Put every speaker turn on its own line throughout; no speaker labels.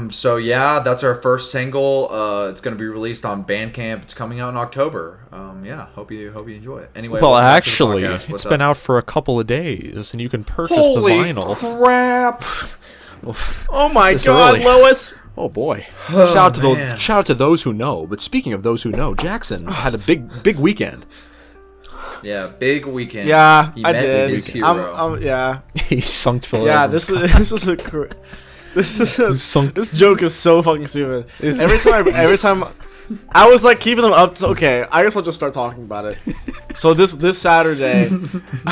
So yeah, that's our first single. It's gonna be released on Bandcamp. It's coming out in October. Yeah, hope you enjoy it. Anyway,
well, actually, it's been out for a couple of days, and you can purchase the vinyl.
Crap!
Oh my God, Lois!
Oh boy! Shout out to those who know. But speaking of those who know, Jackson had a big weekend.
Yeah, big weekend.
Yeah,
he
I
met
did.
His hero.
Yeah.
He sunk Phil.
Yeah, this joke is so fucking stupid. Every time I was like keeping them up to, okay, I guess I'll just start talking about it. So this Saturday,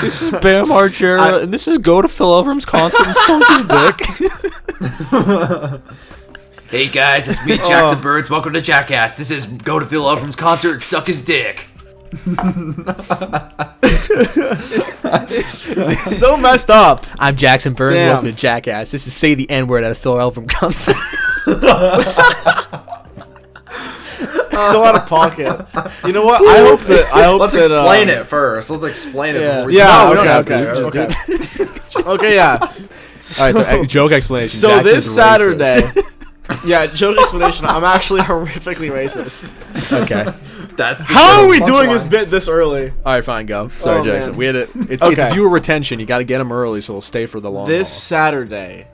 this is Bam Margera, and this is Go to Phil Elverum's concert and sunk his dick.
Hey guys, it's me, Jackson Birds. Welcome to Jackass. This is Go to Phil Elverum's concert and suck his dick.
It's so messed up.
I'm Jackson Burns.
Damn.
Welcome to Jackass. This is Say the N-Word at a Phil Elverum concert.
So out of pocket. You know what? I hope
Let's
that,
explain it first. Let's explain it.
Yeah,
Before we
yeah.
no,
Okay. Okay, yeah.
All right, so joke explanation.
So
Jackson's
this Saturday, yeah, joke explanation. I'm actually horrifically racist.
Okay.
How are we doing this bit this early?
All right, fine, go. Sorry, Jackson.
Man.
We had it. It's
Okay.
viewer retention. You got to get them early, so they'll stay for the long
This
haul.
Saturday,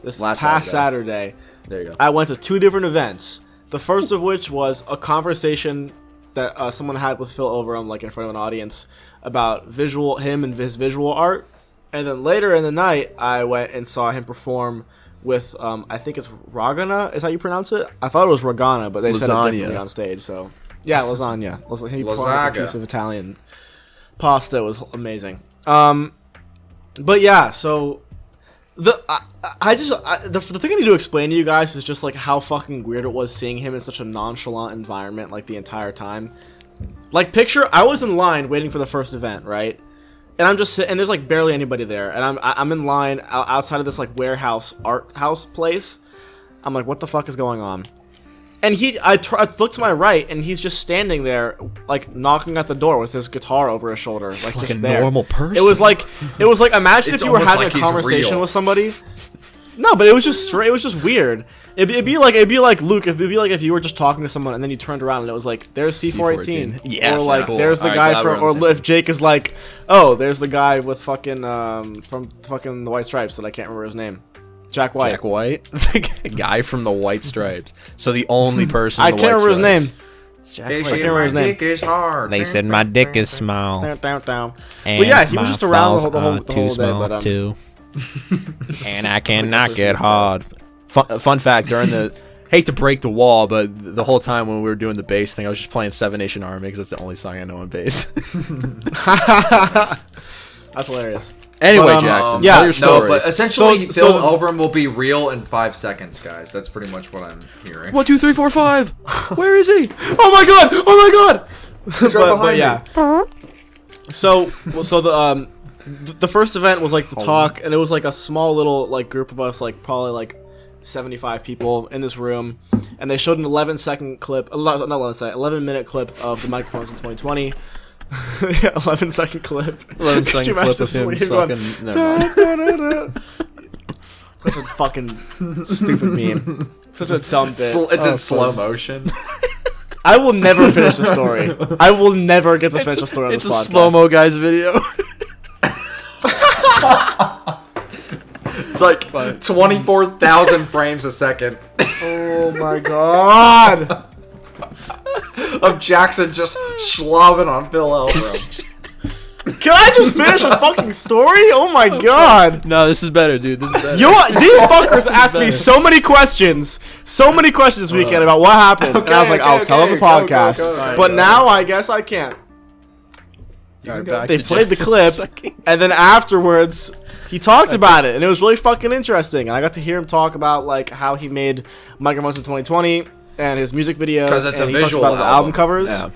this past Saturday,
There you go.
I went to 2 different events. The first of which was a conversation that someone had with Phil Elverum, like in front of an audience, about him and his visual art. And then later in the night, I went and saw him perform with, I think it's Ragana, is how you pronounce it? I thought it was Ragana, but they said it differently on stage, so. Yeah, lasagna. He performed a piece of Italian pasta. It was amazing. But yeah, so the thing I need to explain to you guys is just like how fucking weird it was seeing him in such a nonchalant environment like the entire time. Like, picture I was in line waiting for the first event, right? And I'm just sitting, and there's like barely anybody there, and I'm in line outside of this like warehouse art house place. I'm like, what the fuck is going on? And I look to my right, and he's just standing there, like knocking at the door with his guitar over his shoulder, like just
a
there.
normal person.
It was like imagine if you were having a conversation with somebody. No, but it was just straight. It was just weird. It'd be like Luke. It'd be like if you were just talking to someone and then you turned around and it was like, there's C418.
Yes,
or like
cool.
there's the guy from, or if Jake is like, oh, there's the guy with fucking from fucking the White Stripes that I can't remember his name. Jack White.
Jack White? The guy from the White Stripes. So the only person
I can't remember his name.
Jack
I can't remember his name.
Dick is hard.
They said my dick is small.
Down. But yeah, he was just around the whole day. But,
too. And I cannot get hard. Fun fact, during the... Hate to break the wall, but the whole time when we were doing the bass thing, I was just playing Seven Nation Army because that's the only song I know on bass.
That's hilarious.
Anyway, Jackson, tell your story.
No, but essentially, Phil Elverum will be real in 5 seconds, guys. That's pretty much what I'm hearing.
1, 2, 3, 4, 5. Where is he?
Oh my god! Oh my god!
He's right behind
yeah. So the first event was like the talk, and it was like a small little like group of us, like probably like 75 people in this room, and they showed an 11-second clip, not 11 second, 11-minute clip of the microphones in 2020. 11-second clip.
11-second clip of him sucking.
Such a fucking stupid meme. Such a dumb bit.
It's in slow motion.
I will never finish the story. I will never get to finish the story on this podcast.
It's a slow-mo guy's video.
It's like 24,000 frames a second.
Oh my god.
Of Jackson just slobbing on Phil Elverum.
Can I just finish a fucking story? Oh my god.
No, this is better, dude. This is better.
You know what? These fuckers asked me so many questions this weekend about what happened. And I was like, I'll tell them the podcast. But now I guess I can't. They played the clip, and then afterwards, he talked about it, and it was really fucking interesting. And I got to hear him talk about like how he made Microphones in 2020 and his music videos.
Because it's
and
a
he
visual
talked about his album covers.
Yeah.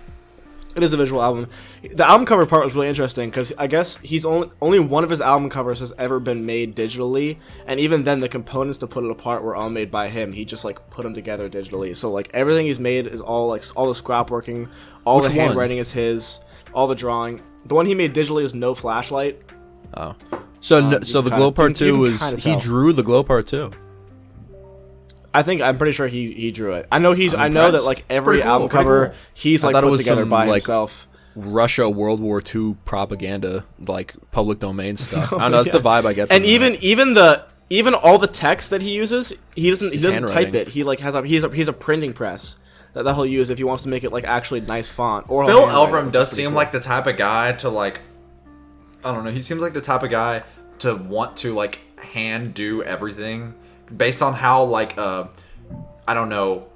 It is a visual album. The album cover part was really interesting because I guess he's only one of his album covers has ever been made digitally, and even then the components to put it apart were all made by him. He just like put them together digitally. So like everything he's made is all like all the scrap working, all the handwriting is his, all the drawing. The one he made digitally is no flashlight.
Oh, so the glow part 2 was he drew the glow part 2.
I'm pretty sure he drew it. I know I know that like every
Pretty cool,
album
pretty
cover
cool.
he's
I
like
thought it
put
was
together
some,
by
like,
himself.
Russia World War II propaganda, like public domain stuff. I don't know. That's the vibe I get. From
And
that.
even all the text that he uses, he doesn't type
handwriting.
it. He like he's a printing press that he'll use if he wants to make it like actually nice font. Or
Phil
handwrite it,
Elverum
which
does
is pretty
seem
cool.
like the type of guy to like, I don't know. He seems like the type of guy to want to like hand do everything based on how like I don't know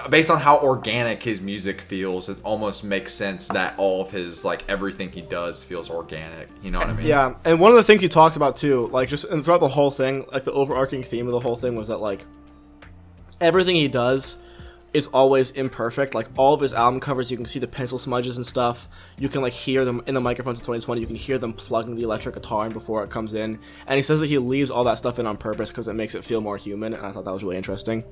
based on how organic his music feels. It almost makes sense that all of his like everything he does feels organic. You know what I mean?
Yeah, and one of the things he talked about too, like just and throughout the whole thing, like the overarching theme of the whole thing was that like everything he does is always imperfect. Like all of his album covers, you can see the pencil smudges and stuff. You can like hear them in the microphones in 2020. You can hear them plugging the electric guitar in before it comes in. And he says that he leaves all that stuff in on purpose because it makes it feel more human. And I thought that was really interesting.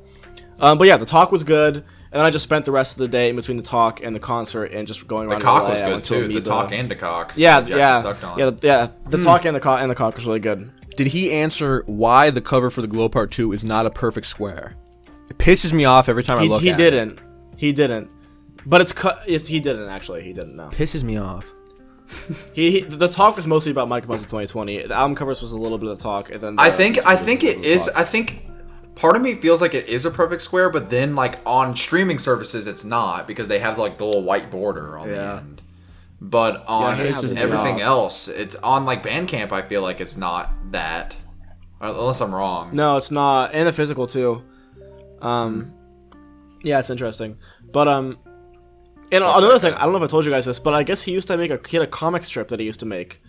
But yeah, the talk was good. And then I just spent the rest of the day in between the talk and the concert and just going around.
The cock
LA.
was
I
good
went to
too. The
Amoeba.
talk and the cock.
Yeah,
that Jackson
yeah,
sucked on.
yeah. The talk and the cock was really good.
Did he answer why the cover for the Glow Part 2 is not a perfect square? It pisses me off every time I look at it.
He didn't. But he didn't actually. He didn't know.
Pisses me off.
The talk was mostly about microphones in 2020. The album covers was a little bit of the talk, and then
I think it is. I think part of me feels like it is a perfect square, but then like on streaming services, it's not because they have like the little white border on the end. But on everything else, it's on like Bandcamp. I feel like it's not that, unless I'm wrong.
No, it's not, and the physical too. Yeah, it's interesting, but and another thing, I don't know if I told you guys this, but I guess he used to he had a comic strip that he used to make.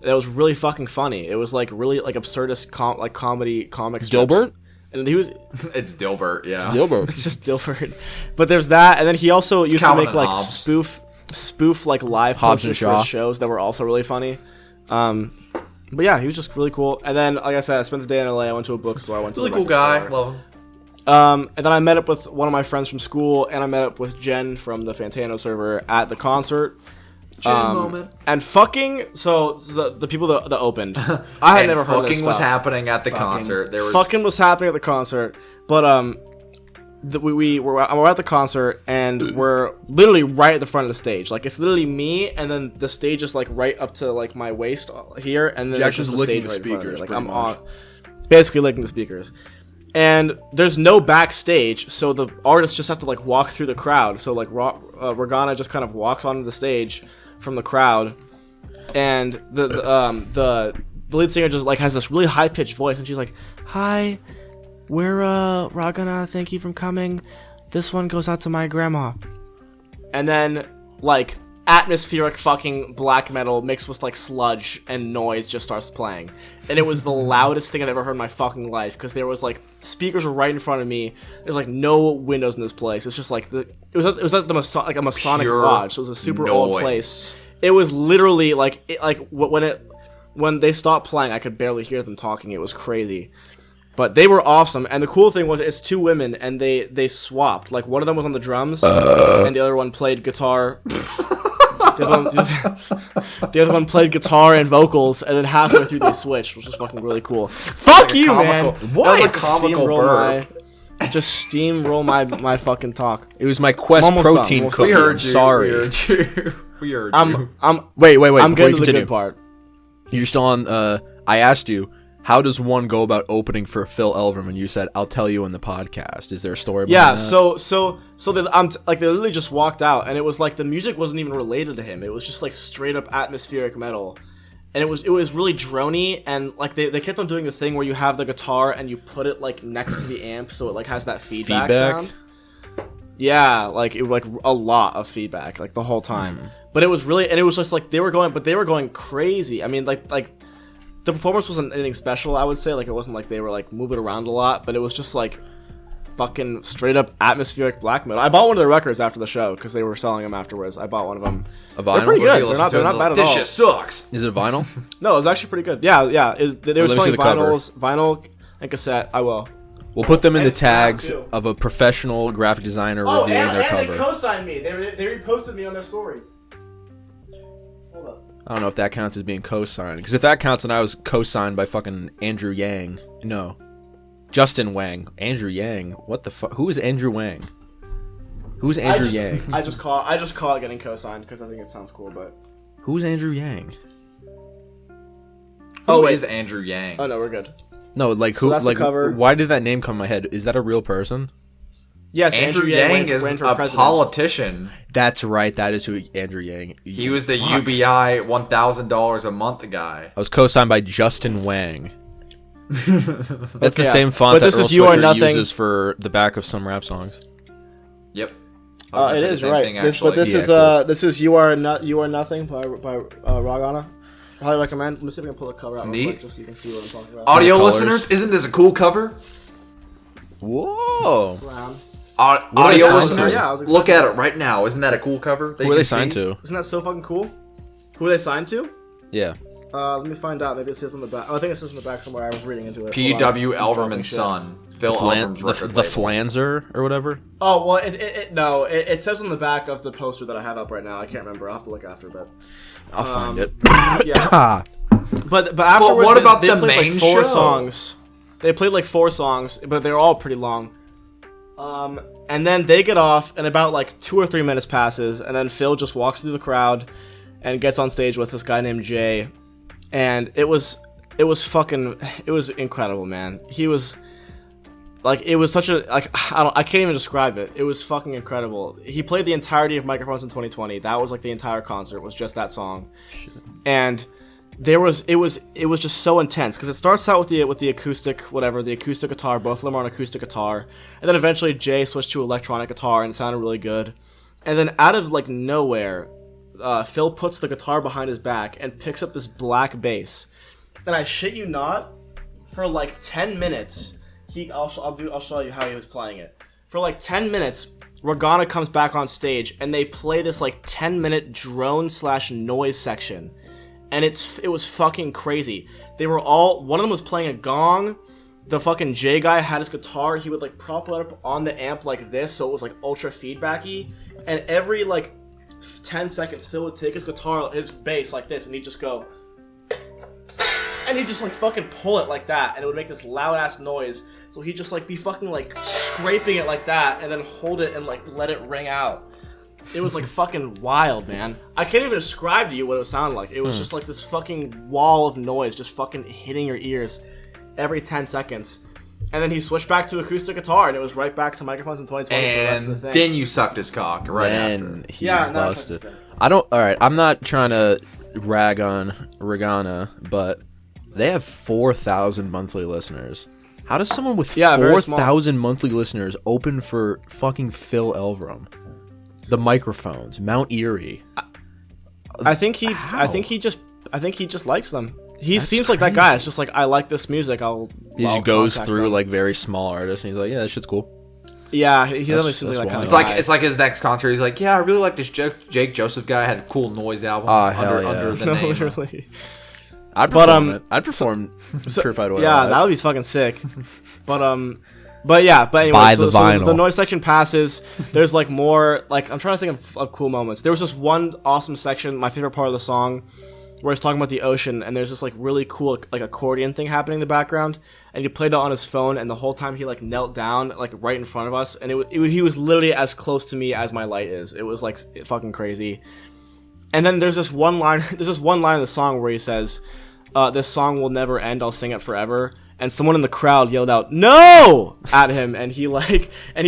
That was really fucking funny. It was like really like absurdist comedy comic strips.
Dilbert?
And he was
It's Dilbert, yeah.
Dilbert.
it's just Dilbert. But there's that, and then he also used to
Calvin
make
and
like
Hobbes.
spoof like live
Hobbes and
posters for
Shaw.
his shows that were also really funny. But yeah, he was just really cool. And then, like I said, I spent the day in LA. I went to a bookstore. I went to
Really
the
cool
record
guy.
store.
Love him.
And then I met up with one of my friends from school, and I met up with Jen from the Fantano server at the concert.
Moment.
And fucking the people that opened, I had never heard of this
fucking was
stuff.
happening at the concert. There was
Fucking was happening at the concert, but we're at the concert and we're literally right at the front of the stage. Like it's literally me, and then the stage is like right up to like my waist here, and then
Jackson's
there's just
licking
the
the
stage right in front of me.
speakers,
Like
pretty
I'm
much.
on, basically licking the speakers. And there's no backstage, so the artists just have to like walk through the crowd. So like Regana just kind of walks onto the stage from the crowd, and the lead singer just like has this really high pitched voice, and she's like, "Hi, we're Regana. Thank you for coming. This one goes out to my grandma." And then like atmospheric fucking black metal mixed with like sludge and noise just starts playing, and it was the loudest thing I've ever heard in my fucking life because there was like speakers were right in front of me. There's like no windows in this place. It's just like it was at the like a Masonic
Pure
lodge, so it was a super old
noise.
place. It was literally like when they stopped playing, I could barely hear them talking. It was crazy. But they were awesome, and the cool thing was it's two women, and they swapped. Like one of them was on the drums, and the other one played guitar. The other one played guitar and vocals, and then halfway through they switched, which was fucking really cool. Fuck you, man!
What?
That was
A comical
steamroll
burp.
just steamroll my fucking talk.
It was my Quest
I'm almost
protein
done.
cookie.
We heard
I'm
you.
sorry.
We heard you. We heard you.
Wait.
I'm
before
getting
you
to the
continue.
good part.
You're still on. I asked you, how does one go about opening for Phil Elverum? And you said, "I'll tell you in the podcast." Is there a story?
Yeah,
behind that?
so they, like they literally just walked out, and it was like the music wasn't even related to him. It was just like straight up atmospheric metal, and it was really drony, and like they kept on doing the thing where you have the guitar and you put it like next to the amp, so it like has that feedback sound. Yeah, like it like a lot of feedback like the whole time. But it was really, and it was just like they were going crazy. I mean, like the performance wasn't anything special, I would say. Like it wasn't like they were like moving around a lot, but it was just like fucking straight up atmospheric black metal. I bought one of their records after the show because they were selling them afterwards. I bought one of them.
A
They're
vinyl?
pretty good.
What
They're not bad at
This
all.
shit sucks.
Is it a vinyl?
No, it was actually pretty good. Yeah. They were
Let me see
selling
the cover.
vinyl and cassette. I will.
We'll put them in the
And it's brown,
tags
too.
of a professional graphic designer reviewing their cover.
they co-signed me. They reposted me on their story. Hold up.
I don't know if that counts as being co-signed. Because if that counts, then I was co-signed by fucking Andrew Yang. No. Justin Wang. Andrew Yang. What the fuck? Who is Andrew Wang? Who's Andrew Yang?
I just call it getting co-signed because I think it sounds cool, but...
Who's Andrew Yang?
Who is Andrew Yang?
Oh, no, we're good.
No, like, who?
So that's
like,
the cover.
Why did that name come in my head? Is that a real person?
Yes,
Andrew Yang is a politician.
That's right. That is who Andrew Yang.
He was the UBI $1,000 a month guy.
I was co-signed by Justin Wang. That's the same font
but
that
this
Earl
is You Are
Sweatshirt
Nothing.
uses for the back of some rap songs.
Yep.
It is right. This is You Are Nothing by Ragana. Highly recommend. Let me see if I can pull the cover out real quick just so you can see what I'm talking about.
Audio listeners, isn't this a cool cover?
Whoa.
Audio listeners,
Yeah,
look at it right now. Isn't that a cool cover?
Who are they signed to?
Isn't that so fucking cool? Who are they signed to?
Yeah.
Let me find out. Maybe it says on the back. Oh, I think it says on the back somewhere. I was reading into it.
P.W. Elverum and Son. Phil Elverum's record
the
label.
Flanzer or whatever.
Oh well, it says on the back of the poster that I have up right now. I can't remember. I'll have to look after, but
I'll find it.
Yeah. But afterwards,
what about
they
the
played
main
like four
show?
songs. They played like 4 songs, but they're all pretty long. And then they get off, and about like 2 or 3 minutes passes, and then Phil just walks through the crowd and gets on stage with this guy named Jay, and it was incredible, man. He was like, it was such a I can't even describe it. It was fucking incredible. He played the entirety of Microphones in 2020. That was like the entire concert was just that song, and it was just so intense because it starts out with the acoustic guitar. Both of them are on acoustic guitar, and then eventually Jay switched to electronic guitar and it sounded really good. And then out of like nowhere, Phil puts the guitar behind his back and picks up this black bass. And I shit you not, for like 10 minutes, I'll show you how he was playing it. For like 10 minutes, Ragana comes back on stage and they play this like 10-minute drone/noise section. And it was fucking crazy. They were one of them was playing a gong. The fucking J guy had his guitar. He would like prop it up on the amp like this, so it was like ultra feedbacky. And every like 10 seconds, Phil would take his guitar, his bass like this, and he'd just go, and he'd just like fucking pull it like that, and it would make this loud ass noise. So he'd just like be fucking like scraping it like that, and then hold it and like let it ring out. It was like fucking wild, man. I can't even describe to you what it sounded like. It was just like this fucking wall of noise just fucking hitting your ears every 10 seconds. And then he switched back to acoustic guitar, and it was right back to Microphones in 2020 for the rest of the thing.
Then you sucked his cock right after.
Yeah, no,
busted. Alright, I'm not trying to rag on Ragana, but they have 4,000 monthly listeners. How does someone with 4,000 monthly listeners open for fucking Phil Elverum? The Microphones, Mount Erie.
I think he just likes them. He seems like that guy. It's just like, I like this music.
He just goes through them. Like very small artists, and he's like, yeah, that shit's cool.
Yeah, he doesn't seem like that kind of guy.
It's like his next concert. He's like, yeah, I really like this Jake Joseph guy. Had a cool noise album under the name.
Literally.
I'd perform Purified Oil.
Yeah, that would be fucking sick. But anyway,
Buy
so
the vinyl.
the noise section passes. There's like more, like, I'm trying to think of cool moments. There was this one awesome section, my favorite part of the song, where he's talking about the ocean, and there's this like really cool like accordion thing happening in the background, and he played that on his phone, and the whole time he like knelt down like right in front of us, and he was literally as close to me as my light is. It was like fucking crazy. And then there's this one line in the song where he says, "This song will never end. I'll sing it forever." And someone in the crowd yelled out "No!" at him, and he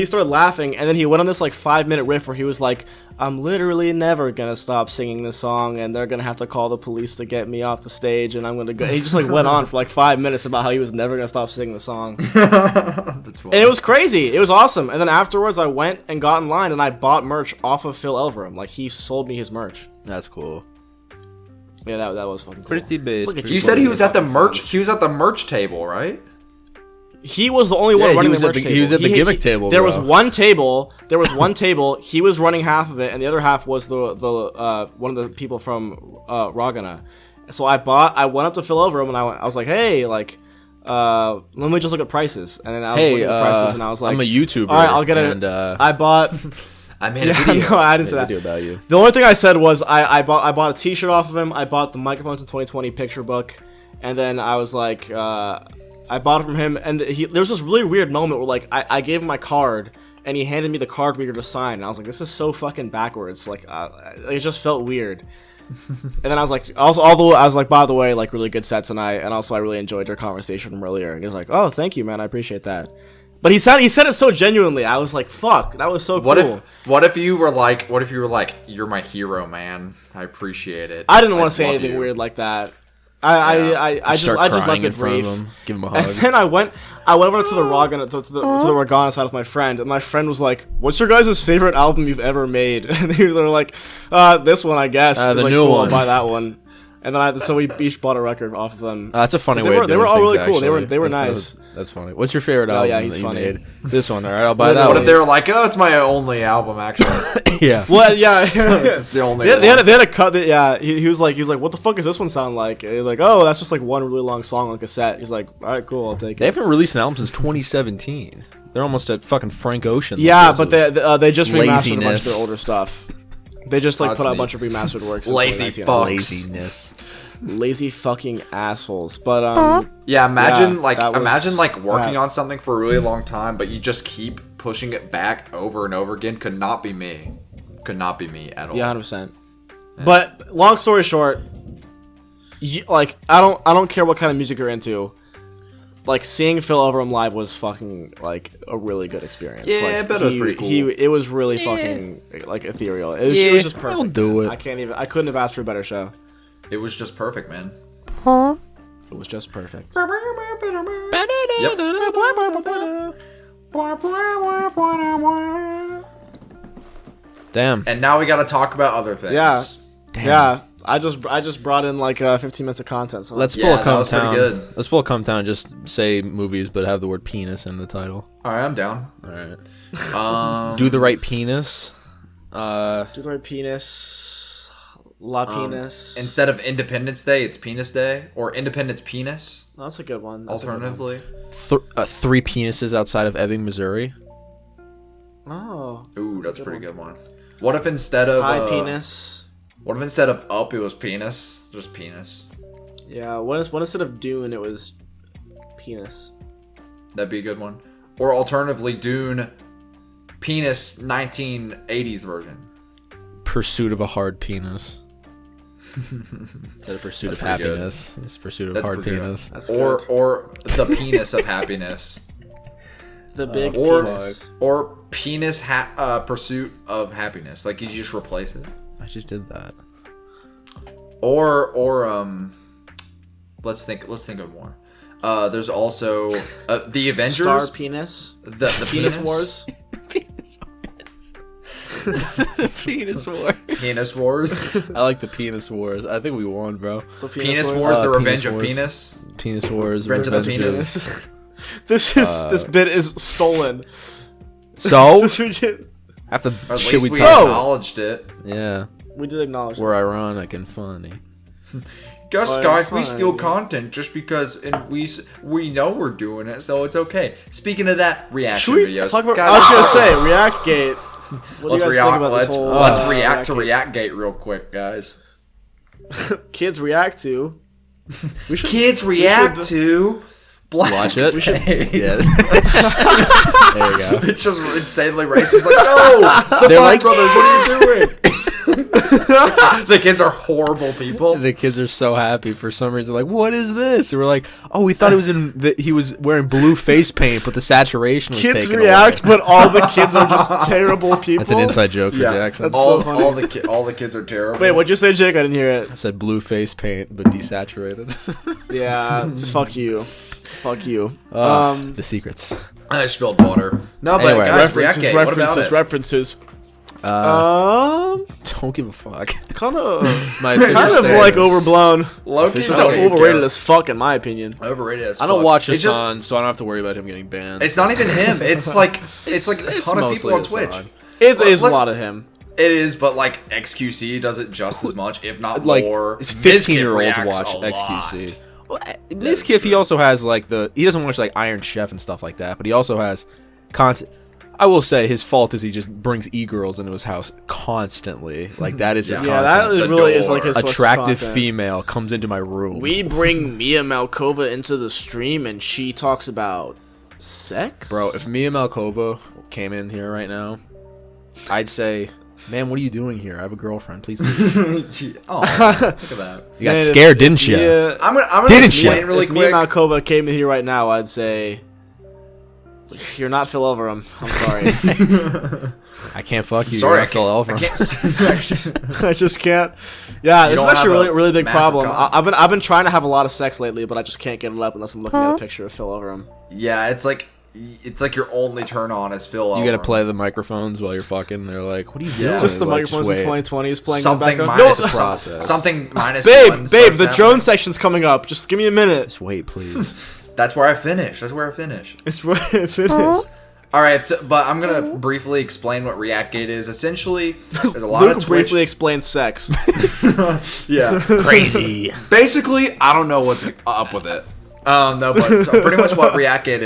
started laughing, and then he went on this like 5-minute riff where he was like, "I'm literally never gonna stop singing this song, and they're gonna have to call the police to get me off the stage, and I'm gonna go." And he just like went on for like 5 minutes about how he was never gonna stop singing the song.
That's funny.
And it was crazy. It was awesome. And then afterwards, I went and got in line, and I bought merch off of Phil Elverum. Like, he sold me his merch.
That's cool.
Yeah, that was fucking cool.
Pretty base.
You said he was at the merch. He was at the merch table, right?
He was the only one running the merch table.
He was at the gimmick table.
There was one table. He was running half of it, and the other half was the one of the people from Ragana. So I went up to Phil Elverum, and I was like, "Hey, like, let me just look at prices." And then I was looking at prices, and I was like,
"I'm a YouTuber.
All right, I'll get it."
And,
I bought.
I made a video.
No, I didn't say that.
Video about you.
The only thing I said was I bought a T-shirt off of him. I bought the Microphones in 2020 picture book, and then I was like, I bought it from him, and there was this really weird moment where like I gave him my card, and he handed me the card reader to sign, and I was like, this is so fucking backwards. Like it just felt weird. And then I was like, by the way, like really good set tonight, and also I really enjoyed your conversation from earlier. And he was like, oh, thank you, man, I appreciate that. But he said it so genuinely. I was like, fuck, that was so cool.
What if you were like, you're my hero, man. I appreciate it.
I didn't want to say anything weird like that. I just left it brief.
Give him a hug.
And then I went over to the Ragana side with my friend, and my friend was like, "What's your guys' favorite album you've ever made?" And they were like, "This one, I guess."
The
like,
new
cool,
one.
I'll buy that one. And then so we each bought a record off of them.
That's a funny way.
They were all really cool.
Actually.
They were nice.
That's funny. What's your favorite album?
Yeah, he's
that
funny.
You made? This one. All right, I'll buy that.
What
one.
if they were like, oh, it's my only album actually?
Yeah.
Well, yeah.
It's the only.
They had a cut. He was like, what the fuck does this one sound like? And he's like, oh, that's just like one really long song on cassette. He's like, all right, cool, I'll take it.
They haven't released an album since 2017. They're almost at fucking Frank Ocean.
Yeah, but they just remastered a bunch of
laziness.
their older stuff. They just like put out a bunch of remastered works.
Lazy fucks.
Laziness.
Lazy fucking assholes. But
yeah, imagine
that was-
working on something for a really long time, but you just keep pushing it back over and over again. Could not be me at all.
yeah, 100%. But long story short, like I don't care what kind of music you're into. Like seeing Phil Elverum live was fucking like a really good experience.
Yeah,
like,
I bet it was pretty cool.
It was really fucking like ethereal. It was just perfect.
I'll do it.
I couldn't have asked for a better show.
It was just perfect, man.
It was just perfect.
Damn.
And now we got to talk about other things.
Yeah.
Damn.
Yeah. I just brought in like 15 minutes of content. So
Let's
Yeah,
pull a
that
Come
was pretty
Town.
good.
Let's pull a Come Town. Just say movies, but have the word penis in the title.
All right, I'm down.
All right.
Um,
Do the right penis.
do the right penis. La penis.
Instead of Independence Day, it's Penis Day, or Independence Penis.
No, that's a good one. That's a good one.
Alternatively.
3 penises outside of Ebbing, Missouri.
Oh.
Ooh, that's
a
a pretty
good
good one. What if instead of
High penis.
What if instead of up it was penis? Just penis.
Yeah. What instead of Dune it was penis.
That'd be a good one. Or alternatively, Dune, penis 1980s version.
Pursuit of a hard penis. Instead of pursuit of
pretty good.
happiness, it's pursuit of
That's
hard
pretty good.
penis.
That's
Or
good.
or the penis of happiness.
The big
Or
penis.
or penis pursuit of happiness. Like you just replace it.
I just did that.
Or let's think of more. There's also the Avengers.
Star penis.
The
Penis Wars.
Penis war.
Penis Wars.
I like the penis wars. I think we won, bro.
The
Penis Wars. The Revenge
Penis
of
Wars.
Penis.
Penis wars.
Revenge of the
Revenge of-
Penis.
This bit is stolen.
So
we
after
At
shit
least
we
we
talked.
acknowledged it.
Yeah,
did acknowledge
we're ironic and funny.
Guys, we
fine,
steal
yeah.
content just because, and we know we're doing it, so it's okay. Speaking of that, reaction
Should we
videos.
talk about?
Guys,
I was gonna say ReactGate. What do you guys think about this whole?
let's react to ReactGate real quick, guys.
Kids react to. We should.
Kids react to black
Watch it.
We should.
Yes. There you go.
It's just insanely racist. Like, no, the
They're
Black
like-
brothers. What are you doing? The kids are horrible people.
The kids are so happy for some reason. Like, what is this? And we're like, oh, we thought it was he was wearing blue face paint, but the saturation was
Kids
taken
react,
away.
but all the kids are just terrible people.
That's an inside joke for Jackson.
That's
all,
so funny.
all the kids are terrible.
Wait, what'd you say, Jake? I didn't hear it.
I said blue face paint, but desaturated.
Yeah, it's fuck you. Fuck you.
The secrets.
I spilled water. No, but
Anyway,
guys, ReactGate. What about it?
references.
Don't give a fuck.
Kind of
My
kind of
saying.
like overblown.
Loki,
Official
Kind of
saying.
overrated as fuck, in my opinion.
Overrated as
I don't
fuck.
watch
It's just-
Hassan, so I don't have to worry about him getting banned.
It's not even him. It's like a
It's
ton of people
mostly
on Twitch.
Hassan.
It is a
let's-
lot of him.
It is, but like XQC does it just as much, if not
Like
more.
15-year-olds
Mizkif
watch
reacts a
XQC.
lot.
Well, Mizkif, he also has like he doesn't watch like Iron Chef and stuff like that, but he also has content. I will say his fault is he just brings e-girls into his house constantly. Like, that is his content.
Yeah, that really is like his
attractive female comes into my room.
We bring Mia Malkova into the stream and she talks about sex?
Bro, if Mia Malkova came in here right now, I'd say, man, what are you doing here? I have a girlfriend. Please leave.
Oh, look at that.
You got scared, didn't you?
I'm gonna explain really quick.
If Mia Malkova came in here right now, I'd say, you're not Phil Elverum. I'm sorry.
I can't fuck you.
Sorry,
you're not Phil
Elverum. I just can't. Yeah, this is actually a really big problem. I've been trying to have a lot of sex lately, but I just can't get it up unless I'm looking at a picture of Phil Elverum.
Yeah, it's like your only turn on is Phil Elverum.
You gotta play the microphones while you're fucking. They're like, what are you doing?
Just the
like,
microphones in 2020 is playing
something
in the
minus
background.
process. Something minus.
Babe, the drone section's coming up. Just give me a minute.
Just wait, please.
That's where I finish.
It's where I finish.
All right, but I'm gonna briefly explain what ReactGate is. Essentially, there's a lot
Luke
of Twitch.
briefly explains sex.
Yeah,
Crazy.
Basically, I don't know what's up with it. No, but so pretty much what ReactGate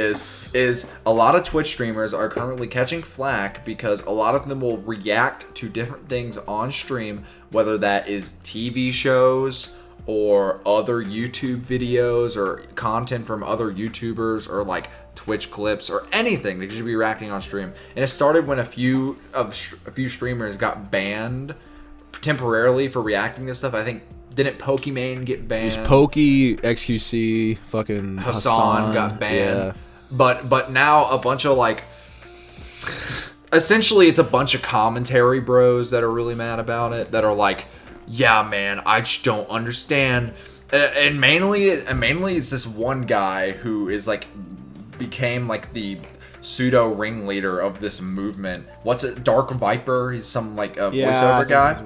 is a lot of Twitch streamers are currently catching flack because a lot of them will react to different things on stream, whether that is TV shows or other YouTube videos or content from other YouTubers or like Twitch clips or anything. They should be reacting on stream. And it started when a few streamers got banned temporarily for reacting to stuff. I think, didn't Pokimane get banned?
It was Pokey, XQC, fucking
Hassan got banned.
Yeah.
But now a bunch of like, essentially it's a bunch of commentary bros that are really mad about it, that are like, yeah, man, I just don't understand. And mainly it's this one guy who is like, became like the pseudo ringleader of this movement. What's it? Dark Viper? He's some like voiceover guy.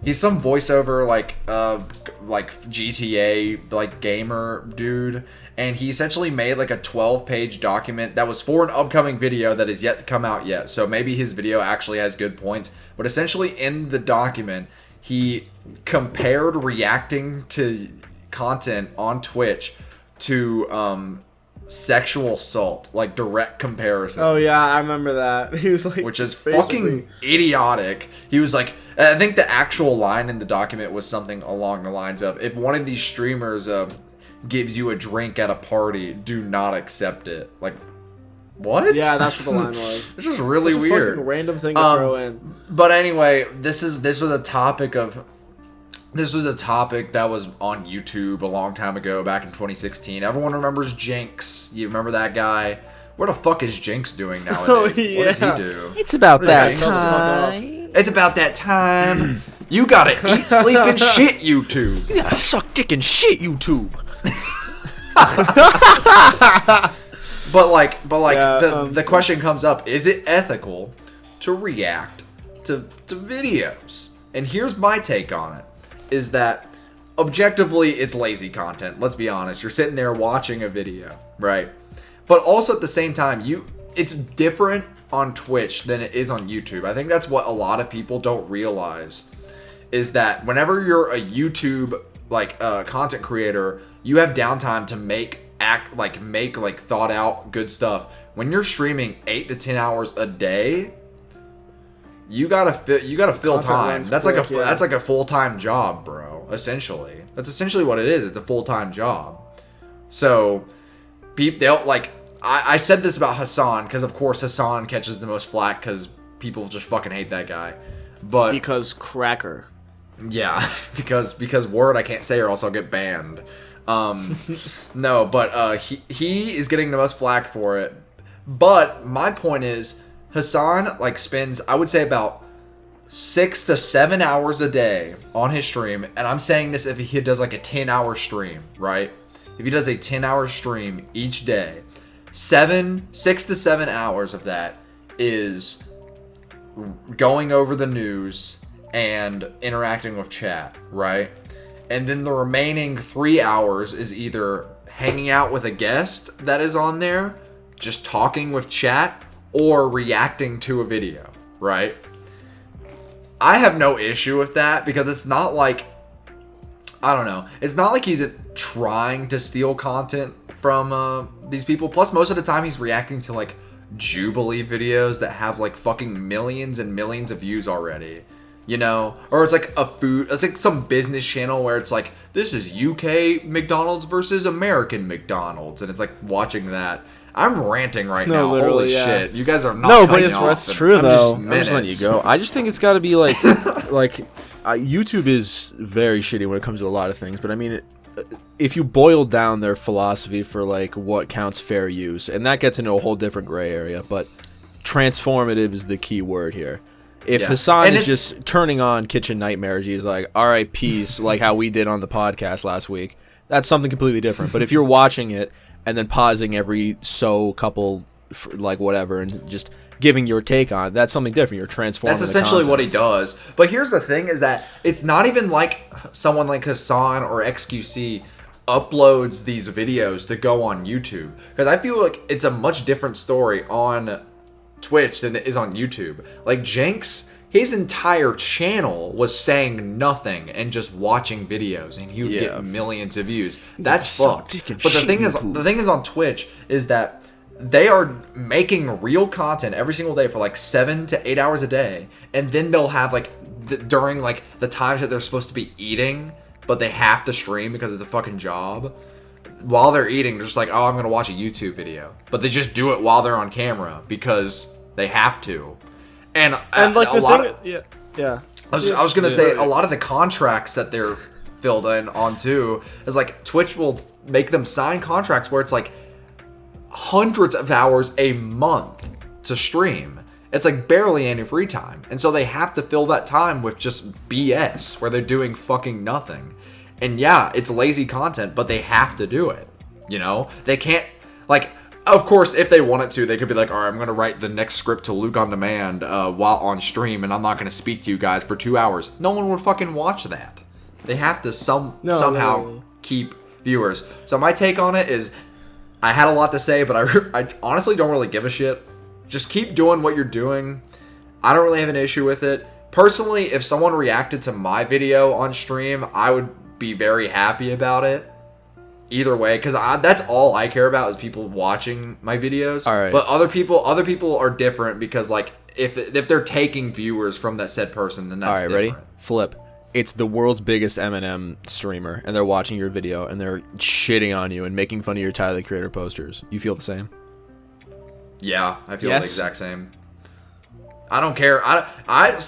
He's some voiceover like GTA like gamer dude. And he essentially made like a 12-page document that was for an upcoming video that is yet to come out yet. So maybe his video actually has good points. But essentially in the document, he compared reacting to content on Twitch to sexual assault, like direct comparison.
Oh yeah, I remember that. He was like,
which is fucking idiotic. He was like, I think the actual line in the document was something along the lines of, if one of these streamers gives you a drink at a party, do not accept it. Like, what?
Yeah, that's what the line was.
It's just really
Such a
weird.
fucking random thing to throw in.
But anyway, this was a topic that was on YouTube a long time ago, back in 2016. Everyone remembers Jinx. You remember that guy? Where the fuck is Jinx doing nowadays?
Oh, yeah.
What does he do?
It's about that time.
It's about that time. You gotta eat, sleep, and shit, YouTube.
You gotta suck dick and shit, YouTube.
But the question comes up: is it ethical to react to videos? And here's my take on it: is that objectively it's lazy content. Let's be honest. You're sitting there watching a video, right? But also at the same time, it's different on Twitch than it is on YouTube. I think that's what a lot of people don't realize, is that whenever you're a YouTube content creator, you have downtime to make thought out good stuff. When you're streaming 8 to 10 hours a day, you gotta fill time. That's like a full-time job, bro. Essentially, that's essentially what it is. It's a full-time job. So they'll like. I said this about Hassan because of course Hassan catches the most flack because people just fucking hate that guy. But
because cracker.
Yeah, because word I can't say or else I'll get banned. No, but he is getting the most flack for it. But my point is, Hassan spends, I would say, about 6 to 7 hours a day on his stream, and I'm saying this if he does a 10-hour stream, right? If he does a 10-hour stream each day, 6 to 7 hours of that is going over the news and interacting with chat, right? And then the remaining 3 hours is either hanging out with a guest that is on there, just talking with chat, or reacting to a video, right? I have no issue with that because it's not like, I don't know, it's not like he's trying to steal content from these people. Plus, most of the time he's reacting to Jubilee videos that have like fucking millions and millions of views already. You know, or it's like it's like some business channel where it's like, this is UK McDonald's versus American McDonald's, and it's like watching that. I'm ranting right now. Holy shit, you guys are not.
No, but it's true though.
I'm just letting you go. I just think it's got to be like, YouTube is very shitty when it comes to a lot of things. But I mean, if you boil down their philosophy for like what counts fair use, and that gets into a whole different gray area, but transformative is the key word here. If Hassan is just turning on Kitchen Nightmares, he's like, all right, peace, like how we did on the podcast last week, that's something completely different. But if you're watching it and then pausing every couple, like whatever, and just giving your take on it, that's something different. You're transforming.
That's essentially what he does. But here's the thing is that it's not even like someone like Hassan or XQC uploads these videos to go on YouTube. Because I feel like it's a much different story on Twitch than it is on YouTube. Like Jenks, his entire channel was saying nothing and just watching videos, and he would get millions of views. That's fucked. But the thing is on Twitch is that they are making real content every single day for like 7 to 8 hours a day, and then they'll have like during like the times that they're supposed to be eating, but they have to stream because it's a fucking job. While they're eating, they're just like, oh, I'm gonna watch a YouTube video, but they just do it while they're on camera because they have to. And like I was gonna say a lot of the contracts that they're filled in on too is like Twitch will make them sign contracts where it's like hundreds of hours a month to stream. It's like barely any free time, and so they have to fill that time with just BS where they're doing fucking nothing. And yeah, it's lazy content, but they have to do it. You know, they can't like. Of course, if they wanted to, they could be like, all right, I'm going to write the next script to Luke on Demand while on stream, and I'm not going to speak to you guys for 2 hours. No one would fucking watch that. They have to somehow keep viewers. So my take on it is, I had a lot to say, but I honestly don't really give a shit. Just keep doing what you're doing. I don't really have an issue with it. Personally, if someone reacted to my video on stream, I would be very happy about it. Either way, because that's all I care about is people watching my videos.
All right.
But other people are different because like if they're taking viewers from that said person, then that's different.
All right, ready? Flip. It's the world's biggest M&M streamer, and they're watching your video, and they're shitting on you and making fun of your Tyler the Creator posters. You feel the same?
Yeah, I feel the exact same. I don't care.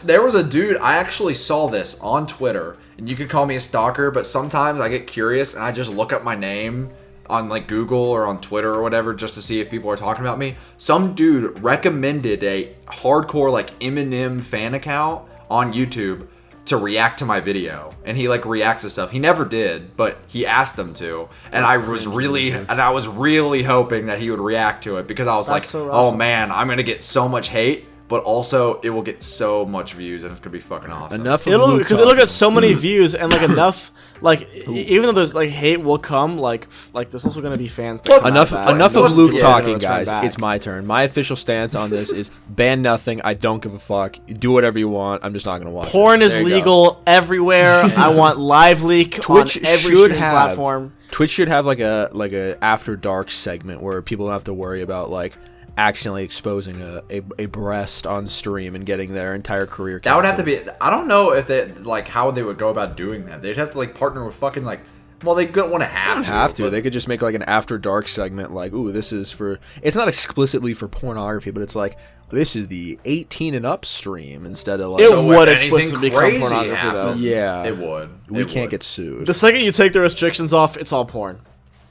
There was a dude, I actually saw this on Twitter, and you could call me a stalker, but sometimes I get curious and I just look up my name on like Google or on Twitter or whatever just to see if people are talking about me. Some dude recommended a hardcore like Eminem fan account on YouTube to react to my video, and he like reacts to stuff. He never did, but he asked them to, and I was really hoping that he would react to it because I was like, so awesome. Oh man, I'm gonna get so much hate. But also, it will get so much views, and it's gonna be fucking awesome.
Because it'll get so many views, and like enough, like even though there's like hate will come, like there's also gonna be fans.
Enough of Luke talking, guys. It's my turn. My official stance on this is ban nothing. I don't give a fuck. Do whatever you want. I'm just not gonna watch.
Porn is legal everywhere. I want live leak Twitch on every platform.
Twitch should have like a after dark segment where people don't have to worry about like accidentally exposing a breast on stream and getting their entire career canceled.
That would have to be. I don't know if they like how they would go about doing that. They'd have to like partner with fucking like. Well, they don't want to have to.
They could just make like an after dark segment like, ooh, this is for. It's not explicitly for pornography, but it's like this is the 18 and up stream instead of like.
It would explicitly become pornography though.
Yeah,
it would.
We can't get sued.
The second you take the restrictions off, it's all porn.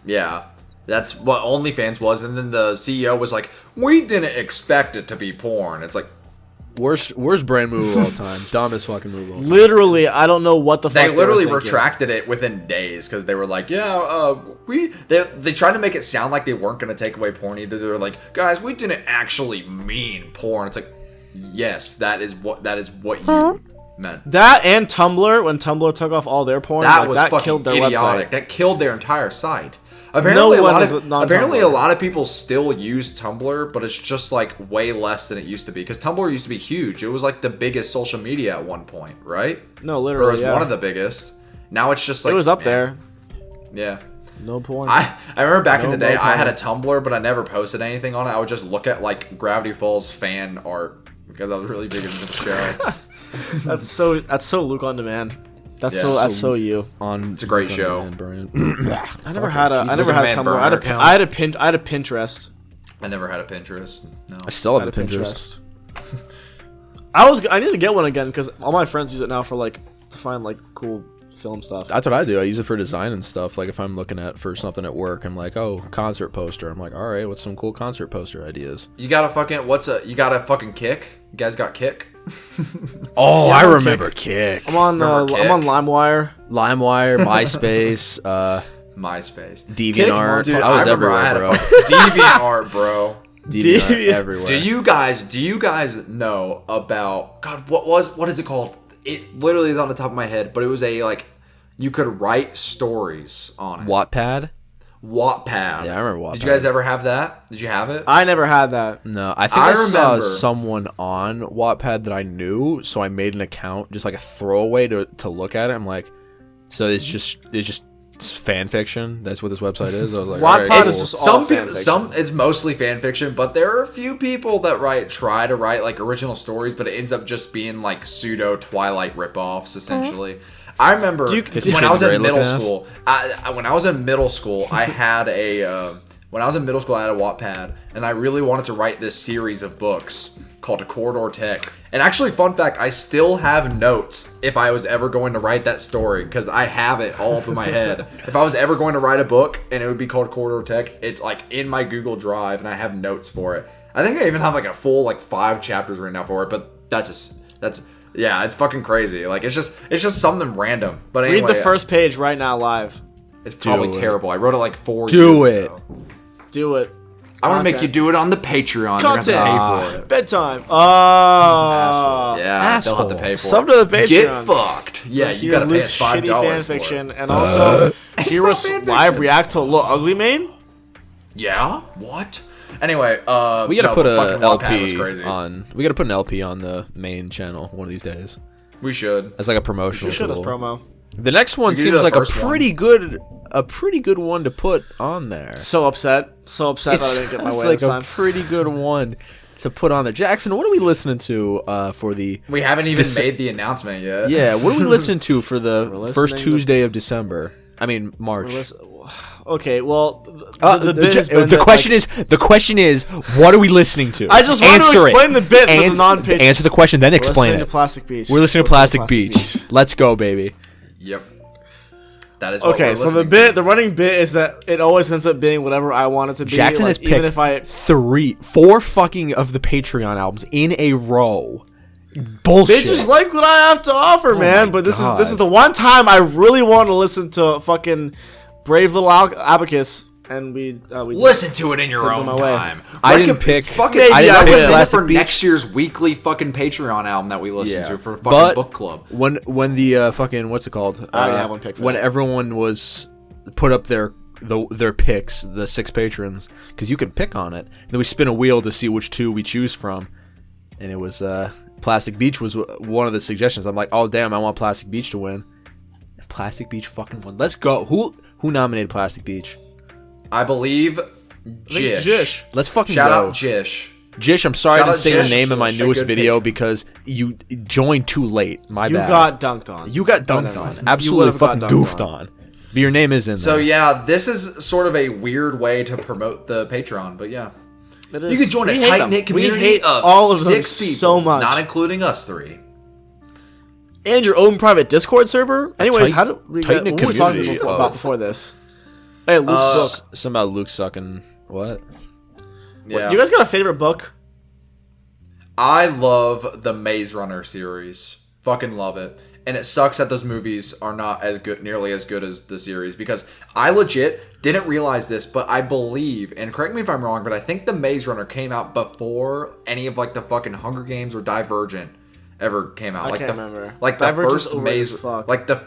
Yeah. That's what OnlyFans was, and then the CEO was like, "We didn't expect it to be porn." It's like,
worst brand move of all time, dumbest fucking move of all time.
Literally, I don't know what the fuck.
They literally retracted it within days because they were like, "Yeah, they tried to make it sound like they weren't going to take away porn either." They were like, "Guys, we didn't actually mean porn." It's like, yes, that is what you meant.
That and Tumblr, when Tumblr took off all their porn, that killed their
idiotic.
Website.
That killed their entire site. Apparently, a lot of people still use Tumblr, but it's just like way less than it used to be. Because Tumblr used to be huge. It was like the biggest social media at one point, right?
No, literally,
or it was one of the biggest. Now it's just like
it was up there.
Yeah.
No porn.
I remember back in the day,
no
I had a Tumblr, but I never posted anything on it. I would just look at like Gravity Falls fan art because I was really big into the show.
That's so Luke on Demand. That's so you.
It's a great show.
I never had a Tumblr. I had a Pinterest.
I never had a Pinterest. No.
I still have a Pinterest.
I need to get one again because all my friends use it now for like to find like cool film stuff.
That's what I do. I use it for design and stuff. Like if I'm looking for something at work, I'm like, oh, concert poster. I'm like, all right, what's some cool concert poster ideas?
You got a fucking Kick? You guys got Kick?
Oh, yeah, I remember Kick.
I'm on LimeWire.
LimeWire, MySpace,
MySpace,
DeviantArt.
Dude,
I was everywhere, bro.
DeviantArt, bro.
DeviantArt everywhere.
Do you guys know about God? What is it called? It literally is on the top of my head, but it was a like you could write stories on it.
Wattpad.
Yeah,
I remember Wattpad.
Did you guys ever have that? Did you have it?
I never had that.
No, I think I saw someone on Wattpad that I knew, so I made an account, just like a throwaway to look at it. I'm like, so it's just fan fiction. That's what this website is. I was like,
Wattpad
right,
is just all fan fiction.
It's mostly fan fiction, but there are a few people that try to write like original stories, but it ends up just being like pseudo Twilight ripoffs, essentially. I remember when I was in middle school. When I was in middle school, I had a Wattpad, and I really wanted to write this series of books called A Corridor Tech. And actually, fun fact, I still have notes if I was ever going to write that story, because I have it all up in my head. If I was ever going to write a book and it would be called Corridor Tech, it's like in my Google Drive, and I have notes for it. I think I even have like a full like 5 chapters written out for it, but yeah, it's fucking crazy. Like it's just something random. But anyway,
read the first page right now live.
It's probably terrible. I wrote it like 4 years ago.
Do it.
I'm gonna make you do it on the Patreon.
Content.
You're gonna have to pay for it.
Bedtime.
Yeah, they'll have to pay for it.
Sub to the Patreon.
Get fucked. Yeah, you gotta pay us $5
fan
for
fiction,
it.
and also hear us live react to Little Ugly Mane.
Yeah. What? Anyway,
we gotta put an
LP on.
We gotta put an LP on the main channel one of these days.
We should.
As like a promotional.
We should as promo.
The next one seems like a pretty good one to put on there.
So upset that I didn't get my way this time.
It's like a pretty good one to put on there. Jackson, what are we listening to for the?
We haven't even made the announcement yet.
Yeah, what are we listening to for the first Tuesday of December? I mean March.
Okay, well, the
question is, what are we listening to?
I just want to explain the bit for the non-patron.
Answer the question, then explain it.
To Plastic Beach.
We're listening to Plastic Beach. Let's go, baby.
Yep. That is what
okay. So the running bit is that it always ends up being whatever I want it to be.
Jackson has picked 4 fucking of the Patreon albums in a row. Bullshit.
They just like what I have to offer, man. But this is the one time I really want to listen to fucking Brave Little Abacus, and we
listen to it in your own time.
I didn't pick fucking.
I picked Plastic for next year's weekly fucking Patreon album that we listen to for fucking book club.
When the fucking what's it called?
I have one pick.
When everyone was put up their picks, the 6 patrons, because you can pick on it, and then we spin a wheel to see which 2 we choose from, and it was Plastic Beach was one of the suggestions. I'm like, oh damn, I want Plastic Beach to win. Plastic Beach fucking won. Let's go. Who nominated Plastic Beach?
I believe Jish.
Let's fucking
shout
go.
Out Jish.
Jish, I'm sorry I didn't say your name in my newest video because you joined too late. My bad.
You got dunked on.
You got dunked on. Absolutely fucking goofed on. But your name is in there.
So yeah, this is sort of a weird way to promote the Patreon, but yeah.
It is.
You can join a tight-knit community of
all of
6 people,
so much.
not including us 3.
And your own private Discord server. Anyways, how do we
tight knit community
about before this? Hey, Luke's book.
Something about Luke sucking what?
Yeah.
You guys got a favorite book?
I love the Maze Runner series. Fucking love it. And it sucks that those movies are not nearly as good as the series, because I legit didn't realize this, but I believe, and correct me if I'm wrong, but I think the Maze Runner came out before any of like the fucking Hunger Games or Divergent ever came out.
I can't remember.
Like the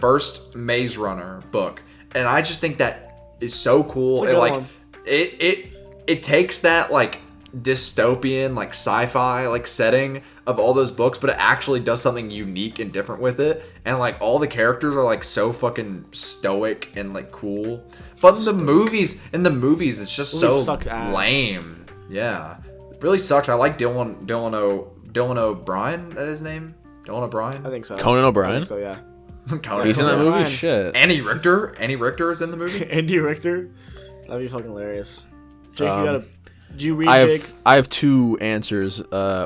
first Maze Runner book, and I just think that is so cool. It takes that like dystopian, like sci-fi, like setting of all those books, but it actually does something unique and different with it. And like all the characters are like so fucking stoic and like cool. But in the movies, it's just so lame. Yeah, it really sucks. I like Dylan O'Brien. Is that his name? Dylan O'Brien.
I think so.
Conan O'Brien.
I think so, yeah.
He's in that movie. Shit.
Andy Richter. Andy Richter is in the movie.
Andy Richter. That'd be fucking hilarious. Jake, do you read, Jake?
I have two answers.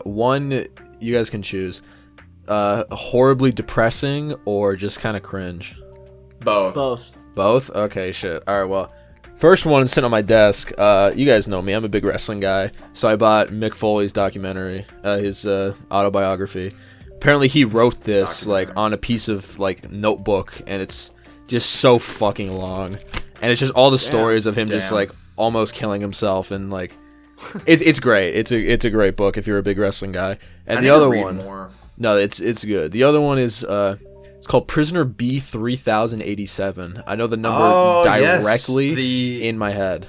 One, you guys can choose. Horribly depressing or just kind of cringe?
Both.
Both? Okay, shit. All right, well, first one is sitting on my desk. You guys know me. I'm a big wrestling guy. So I bought Mick Foley's documentary, his autobiography. Apparently he wrote this like on a piece of like notebook, and it's just so fucking long. And it's just all the stories of him just like almost killing himself, and like it's great. It's a great book if you're a big wrestling guy. And the other one, no, it's good. The other one is it's called Prisoner B 3087. I know the number directly in my head.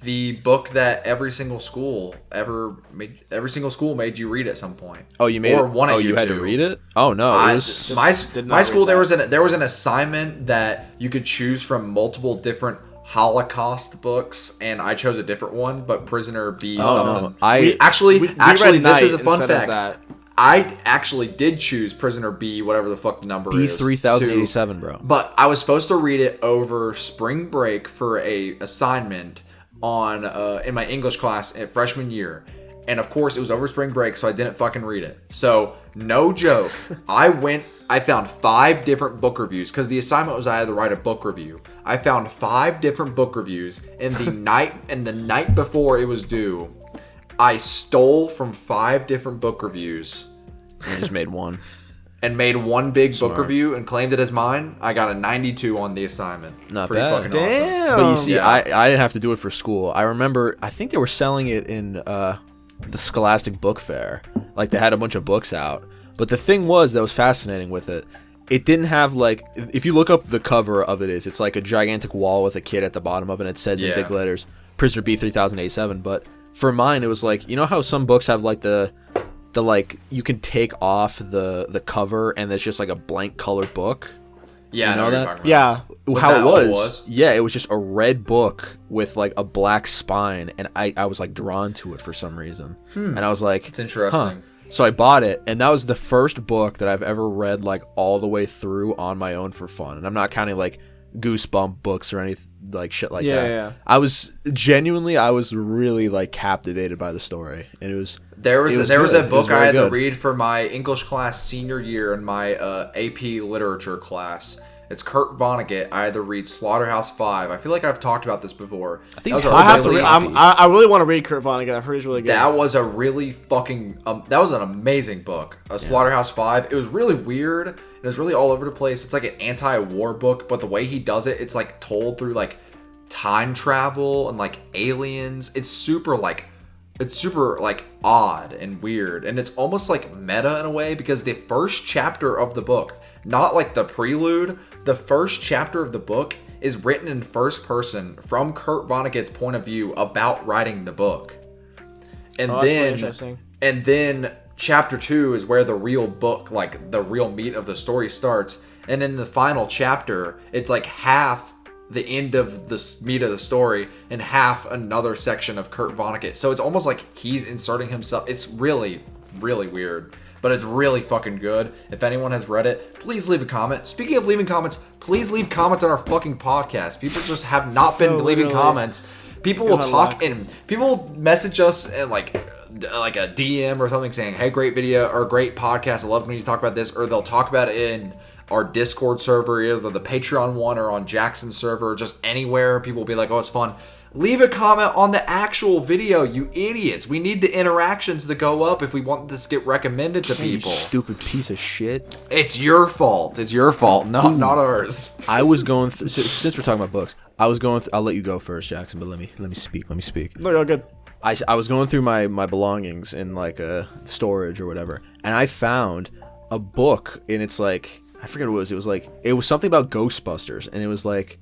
The book that every single school made you read at some point.
Oh, you made
or
it?
One
oh, you had to read it? Oh no,
it was my school. There was an assignment that you could choose from multiple different Holocaust books, and I chose a different one, but Prisoner B something.
No.
Actually, this is a fun fact. I actually did choose Prisoner B, whatever the fuck the number is.
B 3087, bro.
But I was supposed to read it over spring break for a assignment on in my English class at freshman year. And of course it was over spring break, so I didn't fucking read it. So no joke, I found 5 different book reviews, because the assignment was I had to write a book review. I found 5 different book reviews, and the night before it was due, I stole from 5 different book reviews
and just made one.
And made one big book review and claimed it as mine. I got a 92 on the assignment.
Not
Pretty
bad.
Fucking
Damn.
awesome.
But you see, I didn't have to do it for school. I remember, I think they were selling it in the Scholastic Book Fair. Like, they had a bunch of books out. But the thing that was fascinating with it, it didn't have, like, if you look up the cover of it's like a gigantic wall with a kid at the bottom of it, and it says in big letters, Prisoner B 3087. But for mine, it was like, you know how some books have, like, the like, you can take off the cover and it's just like a blank colored book.
Yeah,
you know that?
Yeah.
How it was? Yeah, it was just a red book with like a black spine, and I was like drawn to it for some reason. And I was like,
it's interesting.
Huh. So I bought it, and that was the first book that I've ever read like all the way through on my own for fun. And I'm not counting like Goosebump books or anything like shit like that.
Yeah.
I was really like captivated by the story, and it was.
There was a book I had to read for my English class senior year in my AP literature class. It's Kurt Vonnegut. I had to read Slaughterhouse-Five. I feel like I've talked about this before.
I think
I have to read. I really want to read Kurt Vonnegut. I've heard he's really good.
That was a really fucking. That was an amazing book. Slaughterhouse-Five. It was really weird. It was really all over the place. It's like an anti-war book, but the way he does it, it's like told through like time travel and like aliens. It's super like odd and weird, and it's almost like meta in a way, because the first chapter of the book, not like the prelude, the first chapter of the book is written in first person from Kurt Vonnegut's point of view about writing the book. And then chapter 2 is where the real book, like the real meat of the story starts. And in the final chapter, it's like half the end of the meat of the story and half another section of Kurt Vonnegut. So it's almost like he's inserting himself. It's really, really weird, but it's really fucking good. If anyone has read it, please leave a comment. Speaking of leaving comments, please leave comments on our fucking podcast. People just have not been leaving comments. People will talk and people message us and like a DM or something saying, hey, great video or great podcast. I love when you talk about this. Or they'll talk about it in our Discord server, either the Patreon one or on Jackson's server, just anywhere. People will be like, oh, it's fun. Leave a comment on the actual video, you idiots. We need the interactions to go up if we want this to get recommended to people.
You stupid piece of shit.
It's your fault. It's your fault, not ours.
I was going through, since we're talking about books, I was going through, I'll let you go first, Jackson, but let me speak.
No, you're good.
I was going through my belongings in like a storage or whatever, and I found a book, and it's like, I forget what it was. It was something about Ghostbusters, and it was like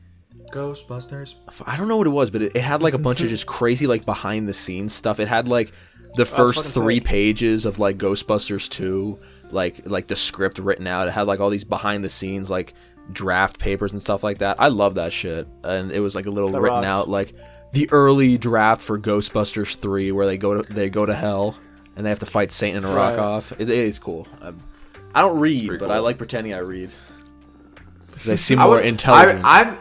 Ghostbusters.
I don't know what it was, but it had like a bunch of just crazy like behind the scenes stuff. It had like the first 3 pages of like Ghostbusters 2, like the script written out. It had like all these behind the scenes like draft papers and stuff like that. I love that shit. And it was like a little
that
written
rocks.
out like the early draft for Ghostbusters 3 where they go to hell and they have to fight Satan and rock off. It is cool. I don't read, but cool. I like pretending I read. They seem more intelligent.
I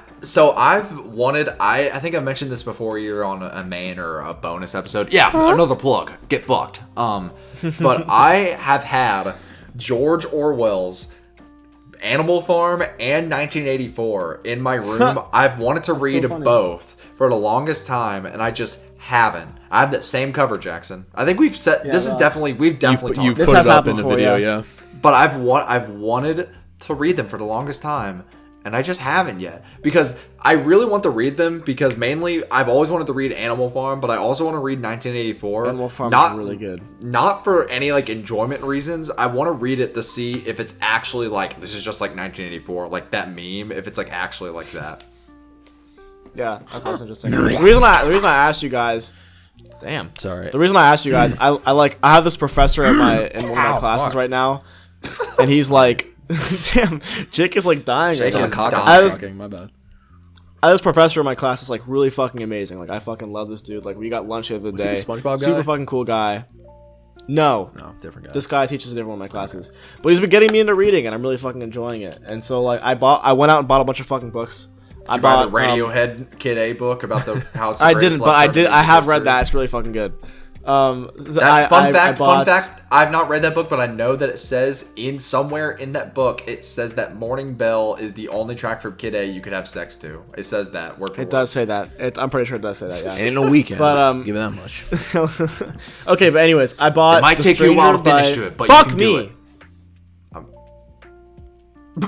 think I mentioned this before you're on a main or a bonus episode. Yeah, another plug. Get fucked. But I have had George Orwell's Animal Farm and 1984 in my room. I've wanted to read both for the longest time, and I just haven't. I have that same cover, Jackson. I think we've said we've definitely talked.
You've put it up in the video, yeah.
But I've wanted to read them for the longest time, and I just haven't yet. Because I really want to read them, because mainly I've always wanted to read Animal Farm, but I also want to read 1984.
Animal Farm is really good.
Not for any like enjoyment reasons. I want to read it to see if it's actually like, this is just like 1984, like that meme, if it's like actually like that.
Yeah, that's interesting. The reason I asked you guys, damn,
sorry.
The reason I asked you guys, I have this professor in one of my classes right now, and he's like, damn, Jake is like dying.
Jake is
my bad.
I have this professor in my class is like really fucking amazing. Like I fucking love this dude. Like we got lunch the other day.
Was he the SpongeBob guy?
Super fucking cool guy. No,
different guy.
This guy teaches a different one of my classes, but he's been getting me into reading, and I'm really fucking enjoying it. And so like I went out and bought a bunch of fucking books.
I bought the Radiohead Kid A book about how it's.
I didn't, but I did. I have read that. It's really fucking good.
Fun fact. I've not read that book, but I know that it says somewhere in that book, it says that Morning Bell is the only track from Kid A you could have sex to. It says that.
It does say that. I'm pretty sure it does say that. Yeah.
And in a weekend.
But
give it that much.
Okay, but anyways, I bought.
It might take you a while to finish to it, but
fuck
you can
me.
do it.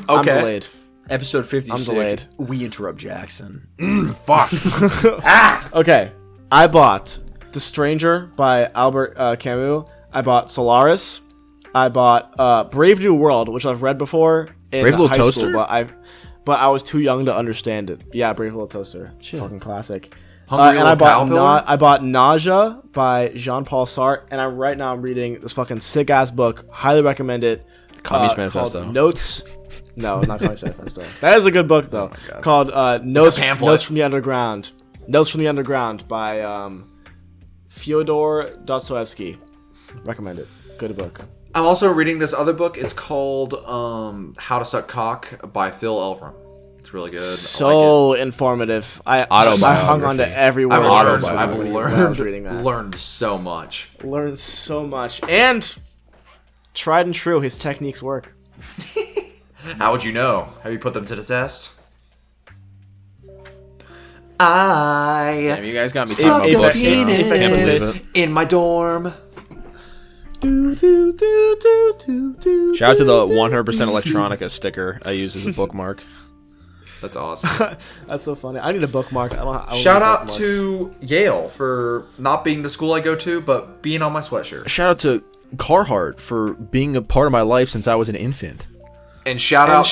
Okay. I'm delayed.
Episode 56.
I'm delayed.
We interrupt Jackson.
Fuck.
Okay. I bought The Stranger by Albert Camus. I bought Solaris. I bought Brave New World, which I've read before in
Brave Little
high
Toaster?
school, but I was too young to understand it. Yeah, Brave Little Toaster.
Shit.
Fucking classic.
Hungry
And I
Little
I bought Nausea by Jean-Paul Sartre, and right now I'm reading this fucking sick ass book. Highly recommend it.
Communist Manifesto.
Notes. No, not Communist Manifesto. That is a good book though. Called Notes from the Underground. Notes from the Underground by Fyodor Dostoevsky. Recommend it. Good book.
I'm also reading this other book. It's called How to Suck Cock by Phil Elverum. It's really good.
So informative. I hung on to every word.
I've learned so much.
Learned so much. And tried and true, his techniques work.
How would you know? Have you put them to the test? Damn,
you guys got me
suck
thinking about
penis
books.
In my dorm.
Shout out to the 100% Electronica sticker I use as a bookmark.
That's awesome.
That's so funny. I need a bookmark. I don't
Shout out to Yale for not being the school I go to, but being on my sweatshirt.
Shout out to Carhartt for being a part of my life since I was an infant.
And shout out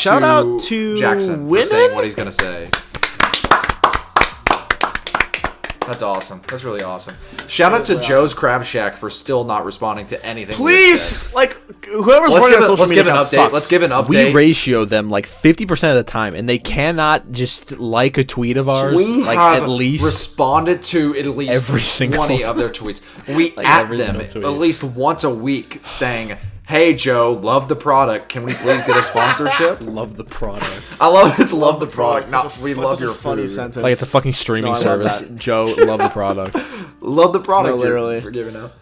to Jackson
women?
for saying what he's going to say. That's awesome. That's really awesome. Shout out to Joe's Crab Shack for still not responding to anything.
Please, like whoever's running on social media account sucks.
Let's give an update.
We ratio them like 50% of the time, and they cannot just like a tweet of ours.
We
like
have
at least
responded to at least
every single
20 of their tweets. We
like
at them at least once a week saying, "Hey Joe, love the product. Can we please get a sponsorship?"
Love the product.
I love it's love the product. Not we love your
funny
food.
sentence.
Like it's a fucking streaming service. Joe, love the product.
Love the product.
No, literally.
You're giving out.